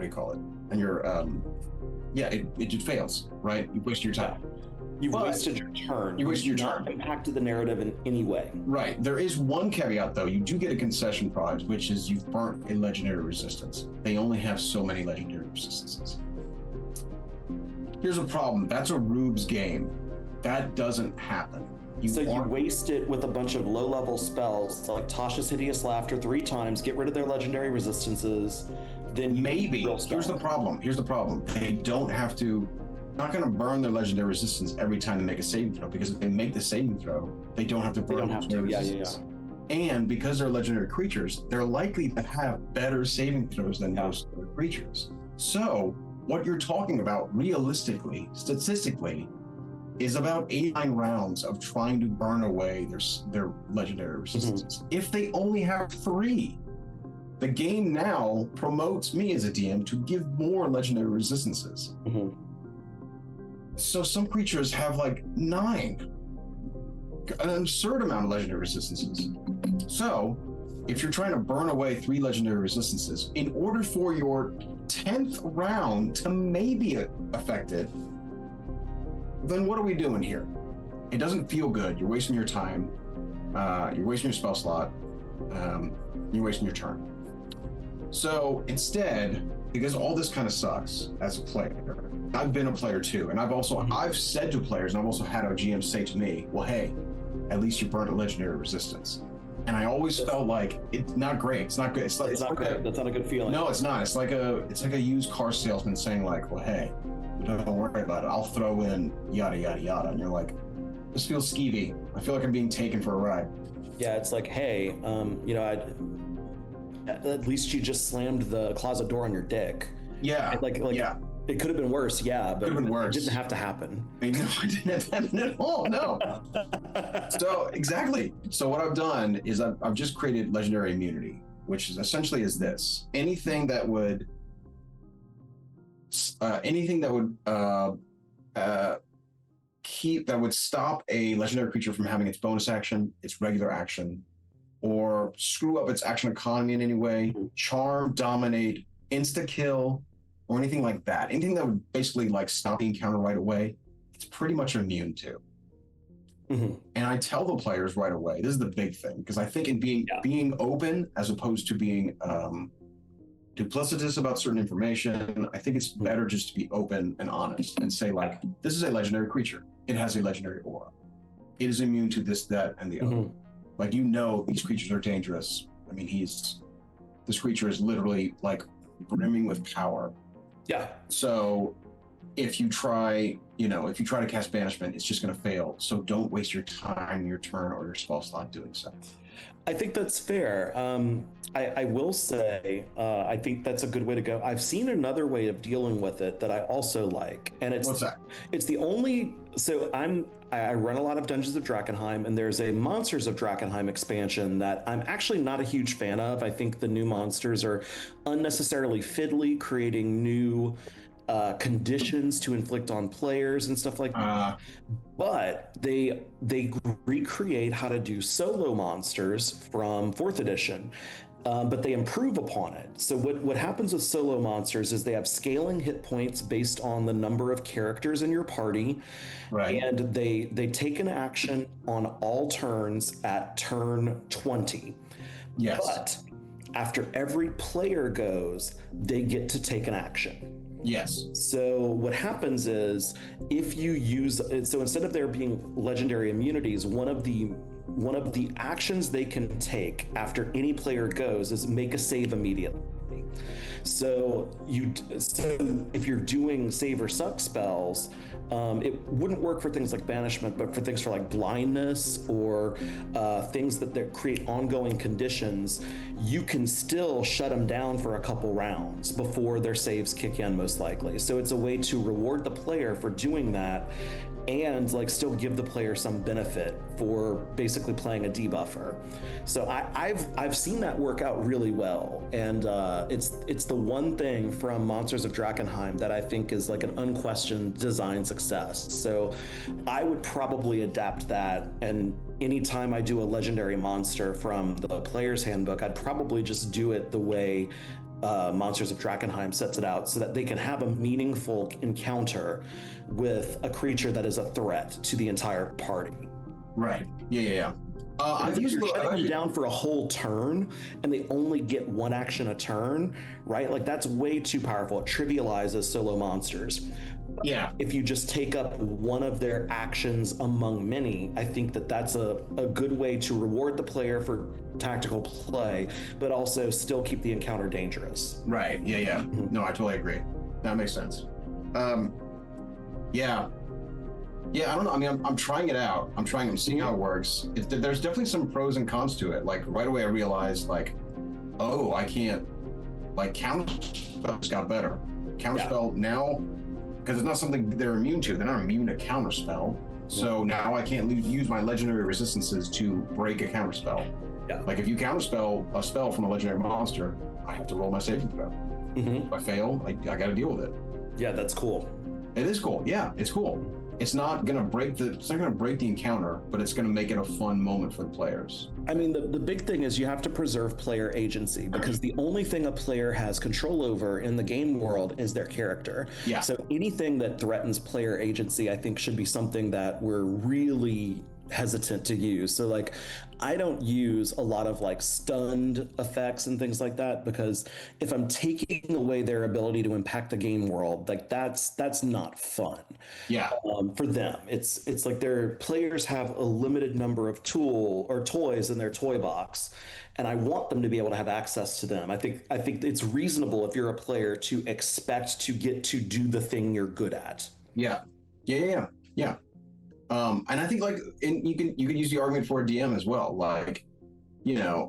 do you call it? And your it just fails, right? You wasted your time. You wasted your turn. You wasted your turn. Impacted the narrative in any way. Right. There is one caveat though. You do get a concession prize, which is you've burnt a legendary resistance. They only have so many legendary resistances. Here's a problem. That's a Rube's game. That doesn't happen. You waste it with a bunch of low-level spells like Tasha's Hideous Laughter 3 times, get rid of their legendary resistances, then maybe. Here's the problem. They don't have to. Not going to burn their legendary resistance every time they make a saving throw, because if they make the saving throw, they don't have to burn their resistance. And because they're legendary creatures, they're likely to have better saving throws than most other creatures. So what you're talking about realistically, statistically, is about 89 rounds of trying to burn away their legendary resistances. If they only have 3, the game now promotes me as a DM to give more legendary resistances. So some creatures have like 9, an absurd amount of legendary resistances. So if you're trying to burn away 3 legendary resistances, in order for your 10th round to maybe affect it, then what are we doing here? It doesn't feel good. You're wasting your time. You're wasting your spell slot. You're wasting your turn. So instead, because all this kind of sucks as a player, I've been a player too, and I've said to players, and I've also had a GM say to me, well, hey, at least you burned a legendary resistance. And I always felt like it's not great. It's not good. It's not great. That's not a good feeling. No, it's not. It's like a used car salesman saying like, well, hey, don't worry about it. I'll throw in yada yada yada. And you're like, this feels skeevy. I feel like I'm being taken for a ride. Yeah, it's like, hey, at least you just slammed the closet door on your dick. Yeah. Yeah. It could have been worse, yeah, but it didn't have to happen. No, it didn't happen at all, no. So, exactly. So what I've done is I've just created legendary immunity, which is essentially is this. Anything that would stop a legendary creature from having its bonus action, its regular action, or screw up its action economy in any way, charm, dominate, insta-kill, or anything like that. Anything that would basically like stop the encounter right away, it's pretty much immune to. And I tell the players right away, this is the big thing, because I think in being open as opposed to being duplicitous about certain information, I think it's better just to be open and honest and say like, this is a legendary creature. It has a legendary aura. It is immune to this, that, and the other. Like, these creatures are dangerous. I mean, this creature is literally like brimming with power. Yeah. So if you try to cast banishment, it's just going to fail. So don't waste your time, your turn, or your spell slot doing so. I think that's fair. I will say, I think that's a good way to go. I've seen another way of dealing with it that I also like, and What's that? It's the only. So I run a lot of Dungeons of Drakkenheim, and there's a Monsters of Drakkenheim expansion that I'm actually not a huge fan of. I think the new monsters are unnecessarily fiddly, creating new conditions to inflict on players and stuff like that. But they recreate how to do solo monsters from 4th edition. But they improve upon it. So what happens with solo monsters is they have scaling hit points based on the number of characters in your party, right? And they take an action on all turns at turn 20. Yes. But after every player goes, they get to take an action. Yes. So what happens is if you use, so instead of there being legendary immunities, one of the actions they can take after any player goes is make a save immediately. So if you're doing save or suck spells, it wouldn't work for things like banishment, but for things for like blindness or things that create ongoing conditions, you can still shut them down for a couple rounds before their saves kick in, most likely. So it's a way to reward the player for doing that and like still give the player some benefit for basically playing a debuffer. So I've seen that work out really well, and it's the one thing from Monsters of Drakkenheim that I think is like an unquestioned design success. So I would probably adapt that, and anytime I do a legendary monster from the player's handbook, I'd probably just do it the way Monsters of Drakkenheim sets it out, so that they can have a meaningful encounter with a creature that is a threat to the entire party. Right. Yeah. If you're shutting them down for a whole turn and they only get one action a turn, right? Like that's way too powerful. It trivializes solo monsters. Yeah. If you just take up one of their actions among many, I think that's a good way to reward the player for tactical play, but also still keep the encounter dangerous. Right. Yeah. No, I totally agree. That makes sense. Yeah, I don't know. I mean, I'm trying it out. I'm seeing how it works. There's definitely some pros and cons to it. Like right away I realized like, oh, I can't, like counterspell got better. Counterspell now, because it's not something they're immune to. They're not immune to counterspell. So now I can't use my legendary resistances to break a counterspell. Yeah. Like if you counterspell a spell from a legendary monster, I have to roll my saving throw. If I fail, I got to deal with it. Yeah, that's cool. It is cool. Yeah, it's cool. It's not gonna break the encounter, but it's gonna make it a fun moment for the players. I mean, the big thing is you have to preserve player agency, because the only thing a player has control over in the game world is their character. Yeah. So anything that threatens player agency, I think, should be something that we're really hesitant to use. So like, I don't use a lot of like stunned effects and things like that, because if I'm taking away their ability to impact the game world, like that's not fun. Yeah. For them, it's like their players have a limited number of toys in their toy box, and I want them to be able to have access to them. I think it's reasonable if you're a player to expect to get to do the thing you're good at. Yeah. And I think like, and you can use the argument for a DM as well. Like, you know,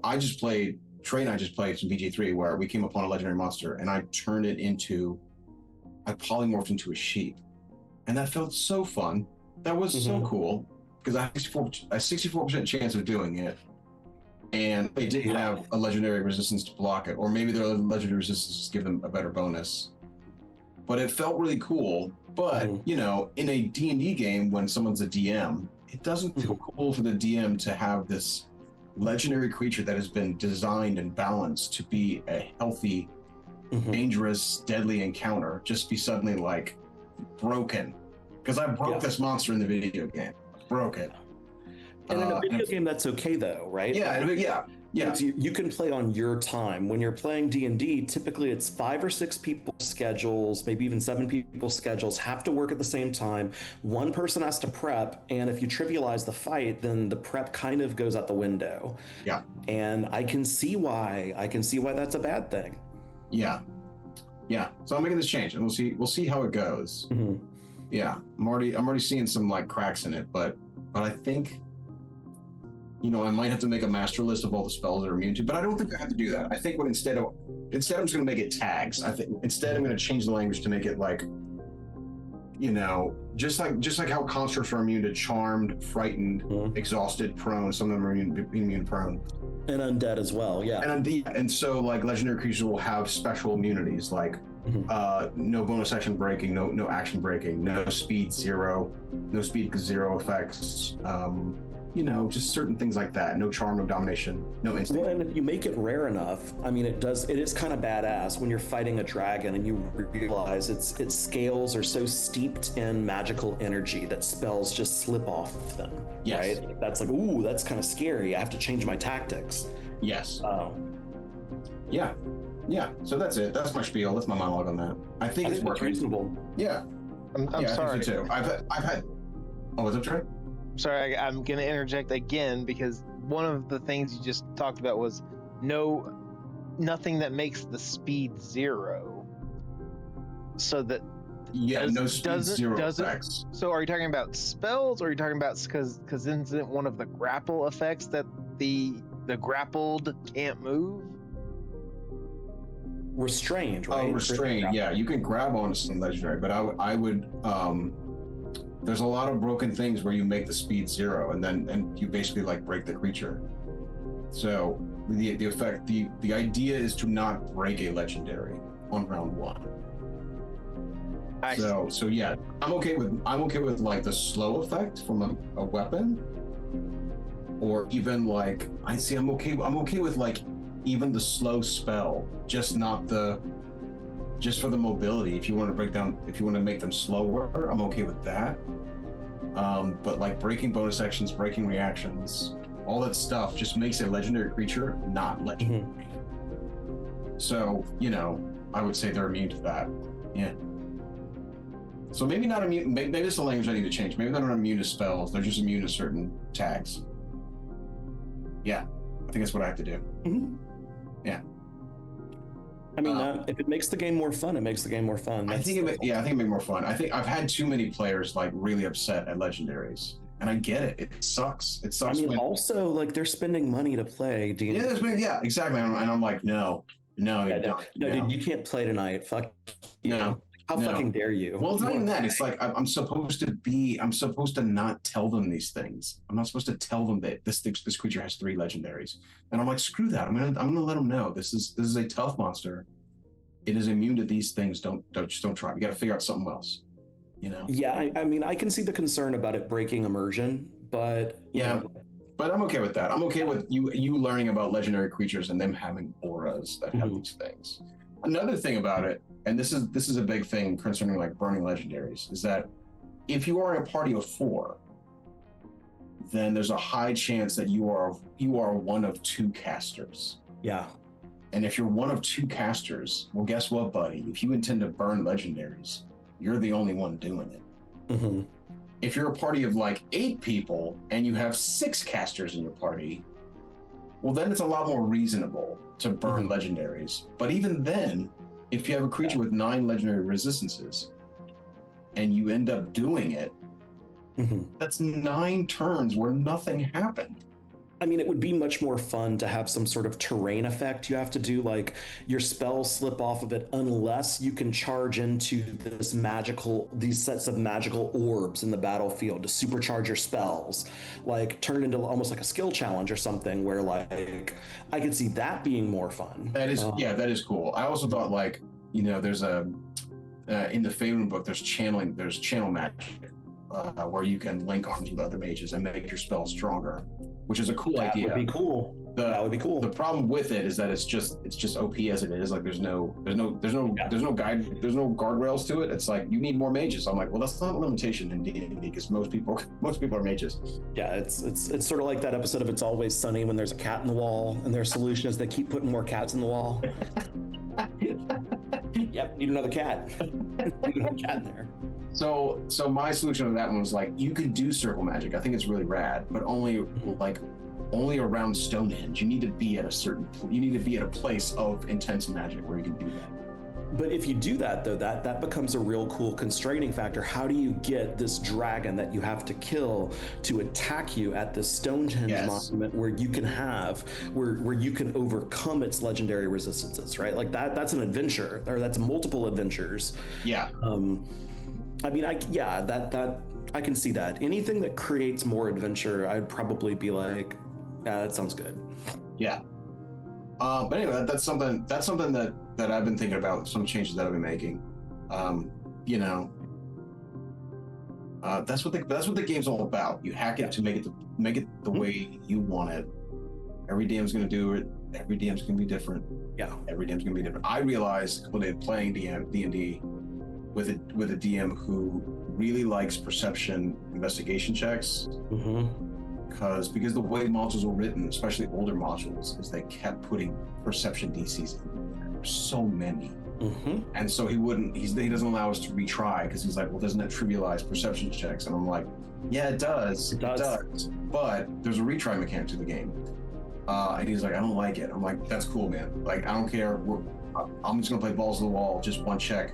Trey and I just played some BG3 where we came upon a legendary monster and I polymorphed into a sheep. And that felt so fun. That was so cool, because I had a 64% chance of doing it. And they didn't have a legendary resistance to block it, or maybe their legendary resistance give them a better bonus. But it felt really cool. But, you know, in a D&D game, when someone's a DM, it doesn't feel cool for the DM to have this legendary creature that has been designed and balanced to be a healthy, dangerous, deadly encounter just be suddenly like broken. Because I broke this monster in the video game. Broke it. And in a video game, that's okay though, right? Yeah. You can play on your time. When you're playing D&D, typically it's 5 or 6 people's schedules, maybe even 7 people's schedules have to work at the same time. One person has to prep, and if you trivialize the fight, then the prep kind of goes out the window. Yeah. And I can see why that's a bad thing. Yeah. So I'm making this change, and we'll see how it goes. Yeah. I'm already seeing some like cracks in it, but I think, you know, I might have to make a master list of all the spells that are immune to, but I don't think I have to do that. I think instead I'm just going to make it tags. I think instead I'm going to change the language to make it like, you know, just like how constructs are immune to charmed, frightened, exhausted, prone. Some of them are immune prone. And undead as well, yeah. And so like legendary creatures will have special immunities, like no bonus action breaking, no action breaking, no speed 0, no speed 0 effects. You know, just certain things like that. No charm, no domination, no instinct. Well, and if you make it rare enough, I mean, it is kind of badass when you're fighting a dragon and you realize its scales are so steeped in magical energy that spells just slip off of them. Yes. Right? That's like, ooh, that's kind of scary. I have to change my tactics. Yes. Yeah. So that's it. That's my spiel. That's my monologue on that. I think it's working. Reasonable. Yeah. I'm sorry. I think so too. I've had. Oh, was it Trey? Sorry, I'm going to interject again, because one of the things you just talked about was nothing that makes the speed 0. So that no speed 0 effects. So are you talking about spells, or are you talking about because isn't one of the grapple effects that the grappled can't move? Restrained, right? Oh, restrained. Yeah, you can grab onto some legendary, but I would. There's a lot of broken things where you make the speed 0, and you basically like break the creature. So the effect, the idea is to not break a legendary on round 1. So yeah, I'm okay with like the slow effect from a weapon, or even like I'm okay with like even the slow spell, just for the mobility. If you want to make them slower, I'm okay with that. But like breaking bonus actions, breaking reactions, all that stuff just makes a legendary creature not legendary. So, you know, I would say they're immune to that. Yeah. So maybe not immune. Maybe it's the language I need to change. Maybe they're not immune to spells. They're just immune to certain tags. Yeah, I think that's what I have to do. Yeah. I mean, if it makes the game more fun, it makes the game more fun. I think it make it more fun. I think I've had too many players like really upset at legendaries, and I get it. It sucks. It sucks. I mean, also like they're spending money to play D&D. Yeah, exactly. And I'm like, no, dude, you can't play tonight. Fuck. No. How No. fucking dare you? Well, it's not even that. It's like I'm supposed to not tell them these things. I'm not supposed to tell them that this creature has 3 legendaries. And I'm like, screw that. I'm gonna let them know this is a tough monster. It is immune to these things. Just don't try. We got to figure out something else. You know? Yeah, I mean, I can see the concern about it breaking immersion, but Yeah. But I'm okay with that. I'm okay with you learning about legendary creatures and them having auras that have these things. Another thing about it, and this is a big thing concerning like burning legendaries, is that if you are in a party of 4, then there's a high chance that you are one of 2 casters. Yeah. And if you're one of 2 casters, well, guess what, buddy? If you intend to burn legendaries, you're the only one doing it. Mm-hmm. If you're a party of like 8 people and you have 6 casters in your party, well, then it's a lot more reasonable to burn legendaries. But even then, if you have a creature with 9 legendary resistances and you end up doing it, that's 9 turns where nothing happened. I mean, it would be much more fun to have some sort of terrain effect you have to do, like your spells slip off of it unless you can charge into these sets of magical orbs in the battlefield to supercharge your spells, like turn it into almost like a skill challenge or something where like I could see that being more fun. That is, that is cool. I also thought like, there's in the Faerun book, there's channel magic where you can link arms with other mages and make your spells stronger, which is a cool idea. That would be cool. That would be cool. The problem with it is that it's just OP as it is. Like there's no guardrails to it. It's like you need more mages. I'm like, well, that's not a limitation in D&D because most people are mages. Yeah, it's sort of like that episode of It's Always Sunny when there's a cat in the wall, and their solution is they keep putting more cats in the wall. Yep, need another cat. Need another cat in there. So my solution to that one was like, you could do circle magic. I think it's really rad, but only around Stonehenge. You need to be at a place of intense magic where you can do that. But if you do that though, that becomes a real cool constraining factor. How do you get this dragon that you have to kill to attack you at this Stonehenge monument where you can overcome its legendary resistances, right? Like that's an adventure, or that's multiple adventures. Yeah. I mean, I can see that. Anything that creates more adventure, I'd probably be like, yeah, that sounds good. Yeah. But anyway, that's something that I've been thinking about. Some changes that I've been making. That's what the game's all about. You hack it to make it the way you want it. Every DM's going to do it. Every DM's going to be different. Yeah. Every DM's going to be different. I realized when I'm playing D&D with a DM who really likes perception investigation checks, because the way modules were written, especially older modules, is they kept putting perception DCs in there. There's so many, and so he doesn't allow us to retry because he's like, well, doesn't that trivialize perception checks? And I'm like, yeah, it does. It does. But there's a retry mechanic to the game, and he's like, I don't like it. I'm like, that's cool, man. Like, I don't care. I'm just gonna play balls to the wall, just one check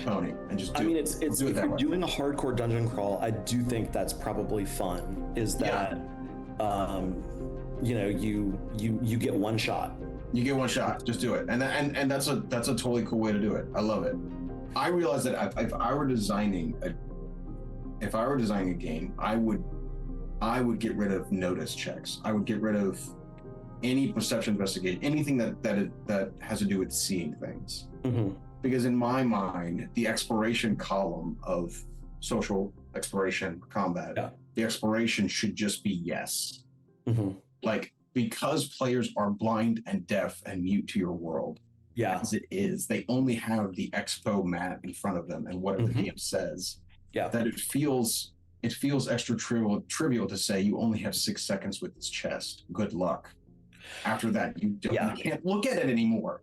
pony, and just do it. I mean, it's if you're doing a hardcore dungeon crawl, I do think that's probably fun, is that you get one shot. You get one shot, just do it. And that's a totally cool way to do it. I love it. I realized that if I were designing a game, I would get rid of notice checks. I would get rid of any perception investigation, anything that has to do with seeing things. Because in my mind, the exploration column of social exploration combat, the exploration should just be yes. Like, because players are blind and deaf and mute to your world, as it is, they only have the expo map in front of them and whatever the DM says. That it feels extra trivial to say you only have 6 seconds with this chest. Good luck. After that, you can't look at it anymore.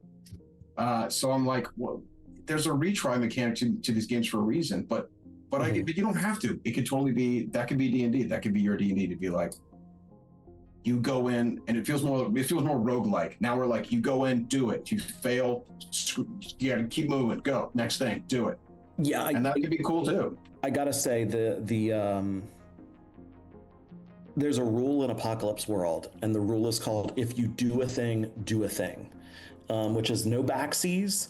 So I'm like, well, there's a retry mechanic to these games for a reason, but but you don't have to. It could totally be, that could be D&D. That could be your D&D to be like, you go in and it feels more roguelike. Now we're like, you go in, do it. You fail, you gotta keep moving, go, next thing, do it. Yeah. And that could be cool too. I gotta say there's a rule in Apocalypse World, and the rule is called, if you do a thing, which is no backsies,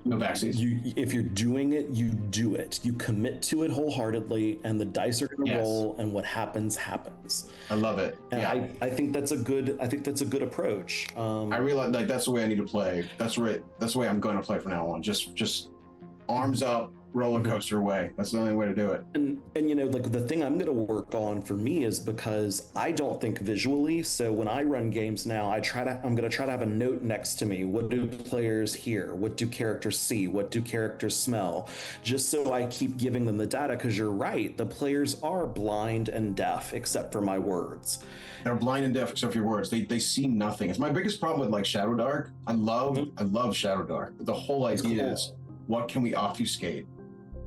No backseas. If you're doing it, you do it. You commit to it wholeheartedly, and the dice are going to roll, and what happens happens. I love it. And I think that's a good. I think that's a good approach. I realize like that's the way I need to play. That's the way I'm going to play from now on. Just arms up, roller coaster way. That's the only way to do it. And like the thing I'm going to work on for me is because I don't think visually. So when I run games now, I'm going to try to have a note next to me. What do players hear? What do characters see? What do characters smell? Just so I keep giving them the data, because you're right, the players are blind and deaf except for my words. They're blind and deaf except for your words. They see nothing. It's my biggest problem with like Shadow Dark. I love Shadow Dark. But the whole idea is, what can we obfuscate?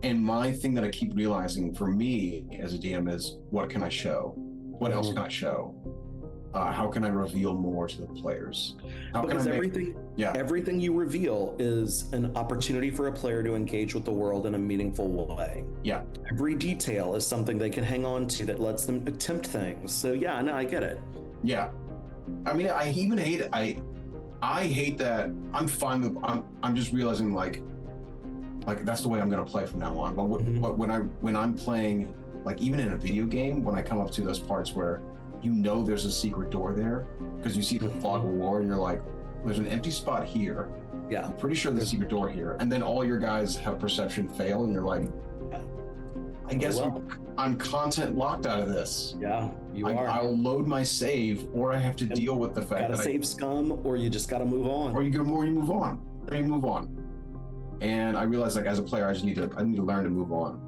And my thing that I keep realizing for me as a DM is, what can I show? What else can I show? How can I reveal more to the players? Because everything you reveal is an opportunity for a player to engage with the world in a meaningful way. Yeah. Every detail is something they can hang on to that lets them attempt things. So yeah, no, I get it. Yeah. I mean, I even hate it. I hate that. I'm fine with. I'm just realizing like that's the way I'm gonna play from now on. But when I'm playing, like even in a video game, when I come up to those parts where there's a secret door there because you see the fog of war and you're like, there's an empty spot here. Yeah. I'm pretty sure there's a secret door here, and then all your guys have perception fail, and you're like, I guess I'm content locked out of this. Yeah, you are. I'll load my save, or I have to deal with the fact that save scum, or you just gotta move on. Or you move on. And I realized, like, as a player, I need to learn to move on.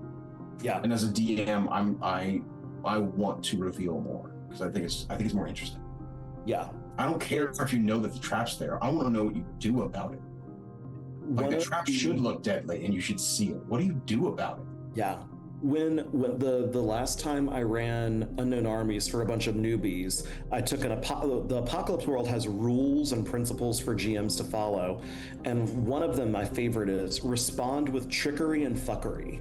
Yeah. And as a DM, I want to reveal more because I think it's more interesting. Yeah. I don't care if you know that the trap's there. I want to know what you do about it. Like, the trap should look deadly, and you should see it. What do you do about it? Yeah. When the last time I ran Unknown Armies for a bunch of newbies, I took the Apocalypse World has rules and principles for GMs to follow, and one of them, my favorite, is respond with trickery and fuckery.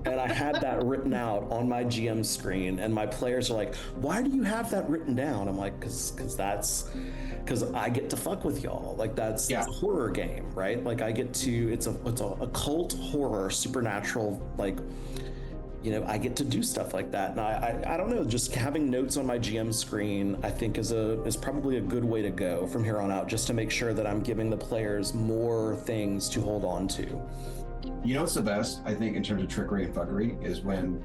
And I had that written out on my GM screen, and my players are like, "Why do you have that written down?" I'm like, "Because I get to fuck with y'all. Like it's a horror game, right? Like I get to, it's a occult horror, supernatural, like, I get to do stuff like that." And I don't know, just having notes on my GM screen, I think is probably a good way to go from here on out, just to make sure that I'm giving the players more things to hold on to. What's the best, I think, in terms of trickery and fuckery is when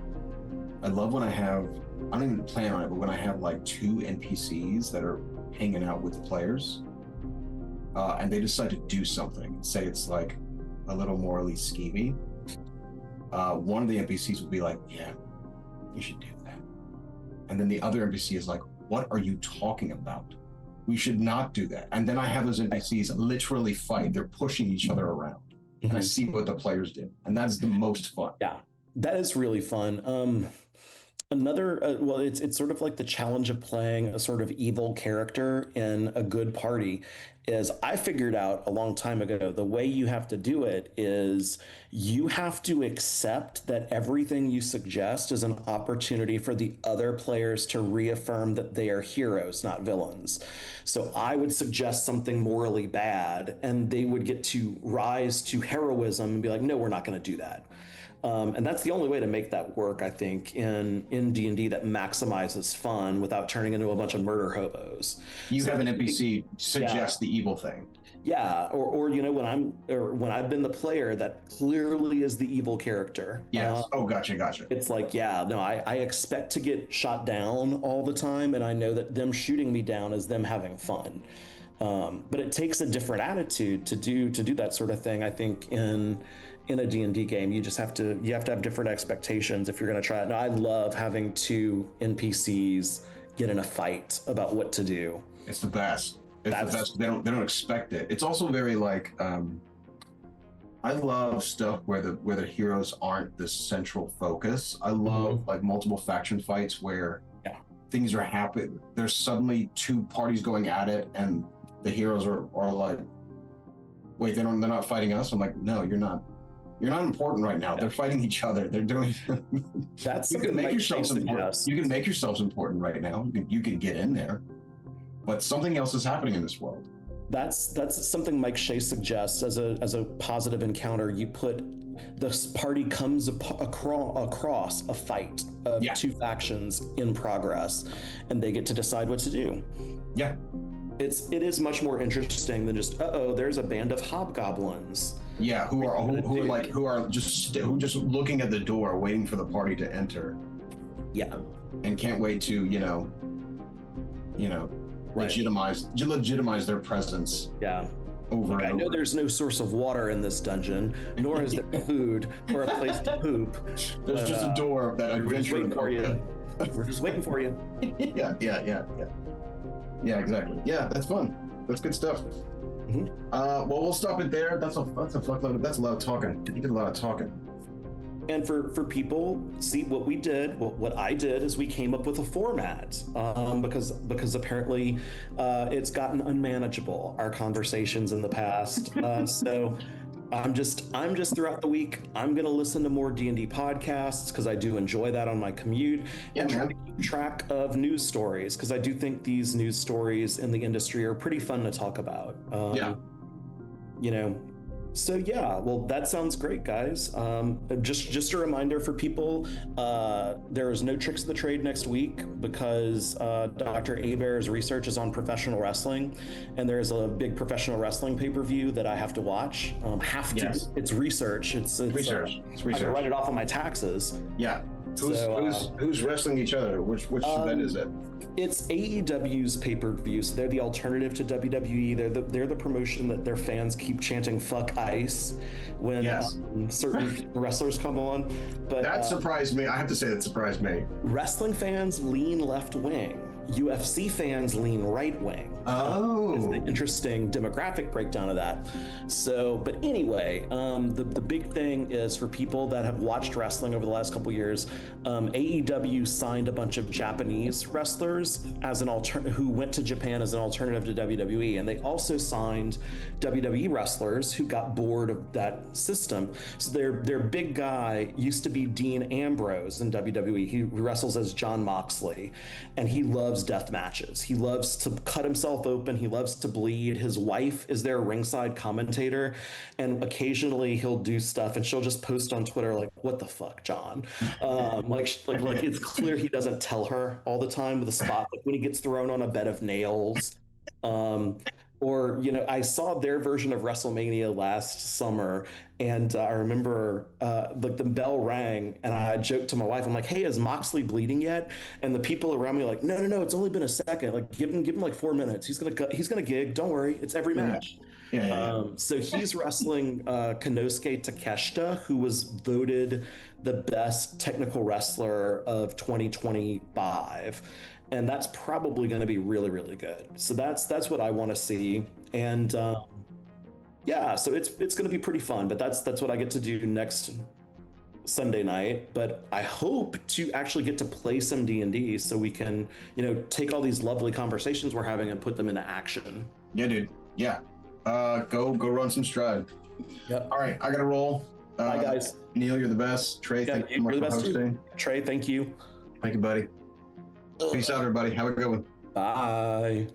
I don't even plan on it, but when I have like two NPCs that are hanging out with the players, and they decide to do something. Say it's like a little morally skeevy. One of the NPCs will be like, "Yeah, you should do that," and then the other NPC is like, "What are you talking about? We should not do that." And then I have those NPCs literally fight. They're pushing each other around, and I see what the players did, and that's the most fun. Yeah, that is really fun. Another, it's sort of like the challenge of playing a sort of evil character in a good party is, I figured out a long time ago, the way you have to do it is you have to accept that everything you suggest is an opportunity for the other players to reaffirm that they are heroes, not villains. So I would suggest something morally bad, and they would get to rise to heroism and be like, "No, we're not going to do that." And that's the only way to make that work, I think, in D&D that maximizes fun without turning into a bunch of murder hobos. You have an NPC suggest the evil thing. Yeah, or when I've been the player that clearly is the evil character. Yes. Gotcha. It's like, I expect to get shot down all the time, and I know that them shooting me down is them having fun. But it takes a different attitude to do that sort of thing, I think, in a D&D game. You have to have different expectations if you're going to try it. Now, I love having two NPCs get in a fight about what to do. It's the best. It's the best. They don't expect it. It's also very like, I love stuff where the heroes aren't the central focus. I love like multiple faction fights where things are happening. There's suddenly two parties going at it, and the heroes are like, "Wait, they're not fighting us?" I'm like, "No, you're not. You're not important right now. They're fighting each other. They're doing." That's you can make yourselves important. You can make yourselves important right now. You can get in there, but something else is happening in this world. That's something Mike Shea suggests as a positive encounter. You put this party comes across a fight of two factions in progress, and they get to decide what to do. Yeah. It is much more interesting than just there's a band of hobgoblins. Yeah, who are just looking at the door, waiting for the party to enter. Yeah, and can't wait to legitimize their presence. Yeah. Over and I know over. there's no source of water in this dungeon, nor is there food or a place to poop. There's just a door that we're just waiting for you. We're just waiting for you. Yeah, exactly. Yeah, that's fun. That's good stuff. Mm-hmm. Well, we'll stop it there. That's a fuckload. That's a lot of talking. You did a lot of talking. And for people, see what we did. What I did is we came up with a format because apparently it's gotten unmanageable, our conversations in the past. So I'm just throughout the week, I'm gonna listen to more D&D podcasts because I do enjoy that on my commute, and try to keep track of news stories because I do think these news stories in the industry are pretty fun to talk about. So yeah, well, that sounds great, guys. Just a reminder for people, there is no Tricks of the Trade next week because Dr. Hebert's research is on professional wrestling, and there's a big professional wrestling pay-per-view that I have to watch. It's research. It's research. I can write it off on my taxes. Yeah. Who's wrestling each other? Which event is it? It's AEW's pay-per-view, so they're the alternative to WWE. They're the promotion that their fans keep chanting "fuck ice" when certain wrestlers come on. But that surprised me. I have to say that surprised me. Wrestling fans lean left wing. UFC fans lean right wing. Oh, is the interesting demographic breakdown of that. So, but anyway, the big thing is for people that have watched wrestling over the last couple years, AEW signed a bunch of Japanese wrestlers as who went to Japan as an alternative to WWE, and they also signed WWE wrestlers who got bored of that system. So their big guy used to be Dean Ambrose in WWE. He wrestles as John Moxley, and he loves death matches. He loves to cut himself open. He loves to bleed. His wife is their ringside commentator, and occasionally he'll do stuff and she'll just post on Twitter like, "What the fuck, John?" Like it's clear he doesn't tell her all the time with a spot, like when he gets thrown on a bed of nails. Or, I saw their version of WrestleMania last summer, and I remember like the bell rang, and I joked to my wife, I'm like, "Hey, is Moxley bleeding yet?" And the people around me are like, no, it's only been a second. Like, give him like 4 minutes. He's gonna gig. Don't worry, it's every match. So he's wrestling Konosuke Takeshita, who was voted the best technical wrestler of 2025. And that's probably going to be really, really good. So that's what I want to see. And so it's going to be pretty fun. But that's what I get to do next Sunday night. But I hope to actually get to play some D&D so we can, take all these lovely conversations we're having and put them into action. Yeah, dude. Yeah. Go run some stride. Yep. All right, I gotta roll. Bye, guys. Neil, you're the best. Trey, thank you so much for hosting. Trey, thank you. Thank you, buddy. Peace out, everybody. Have a good one. Bye.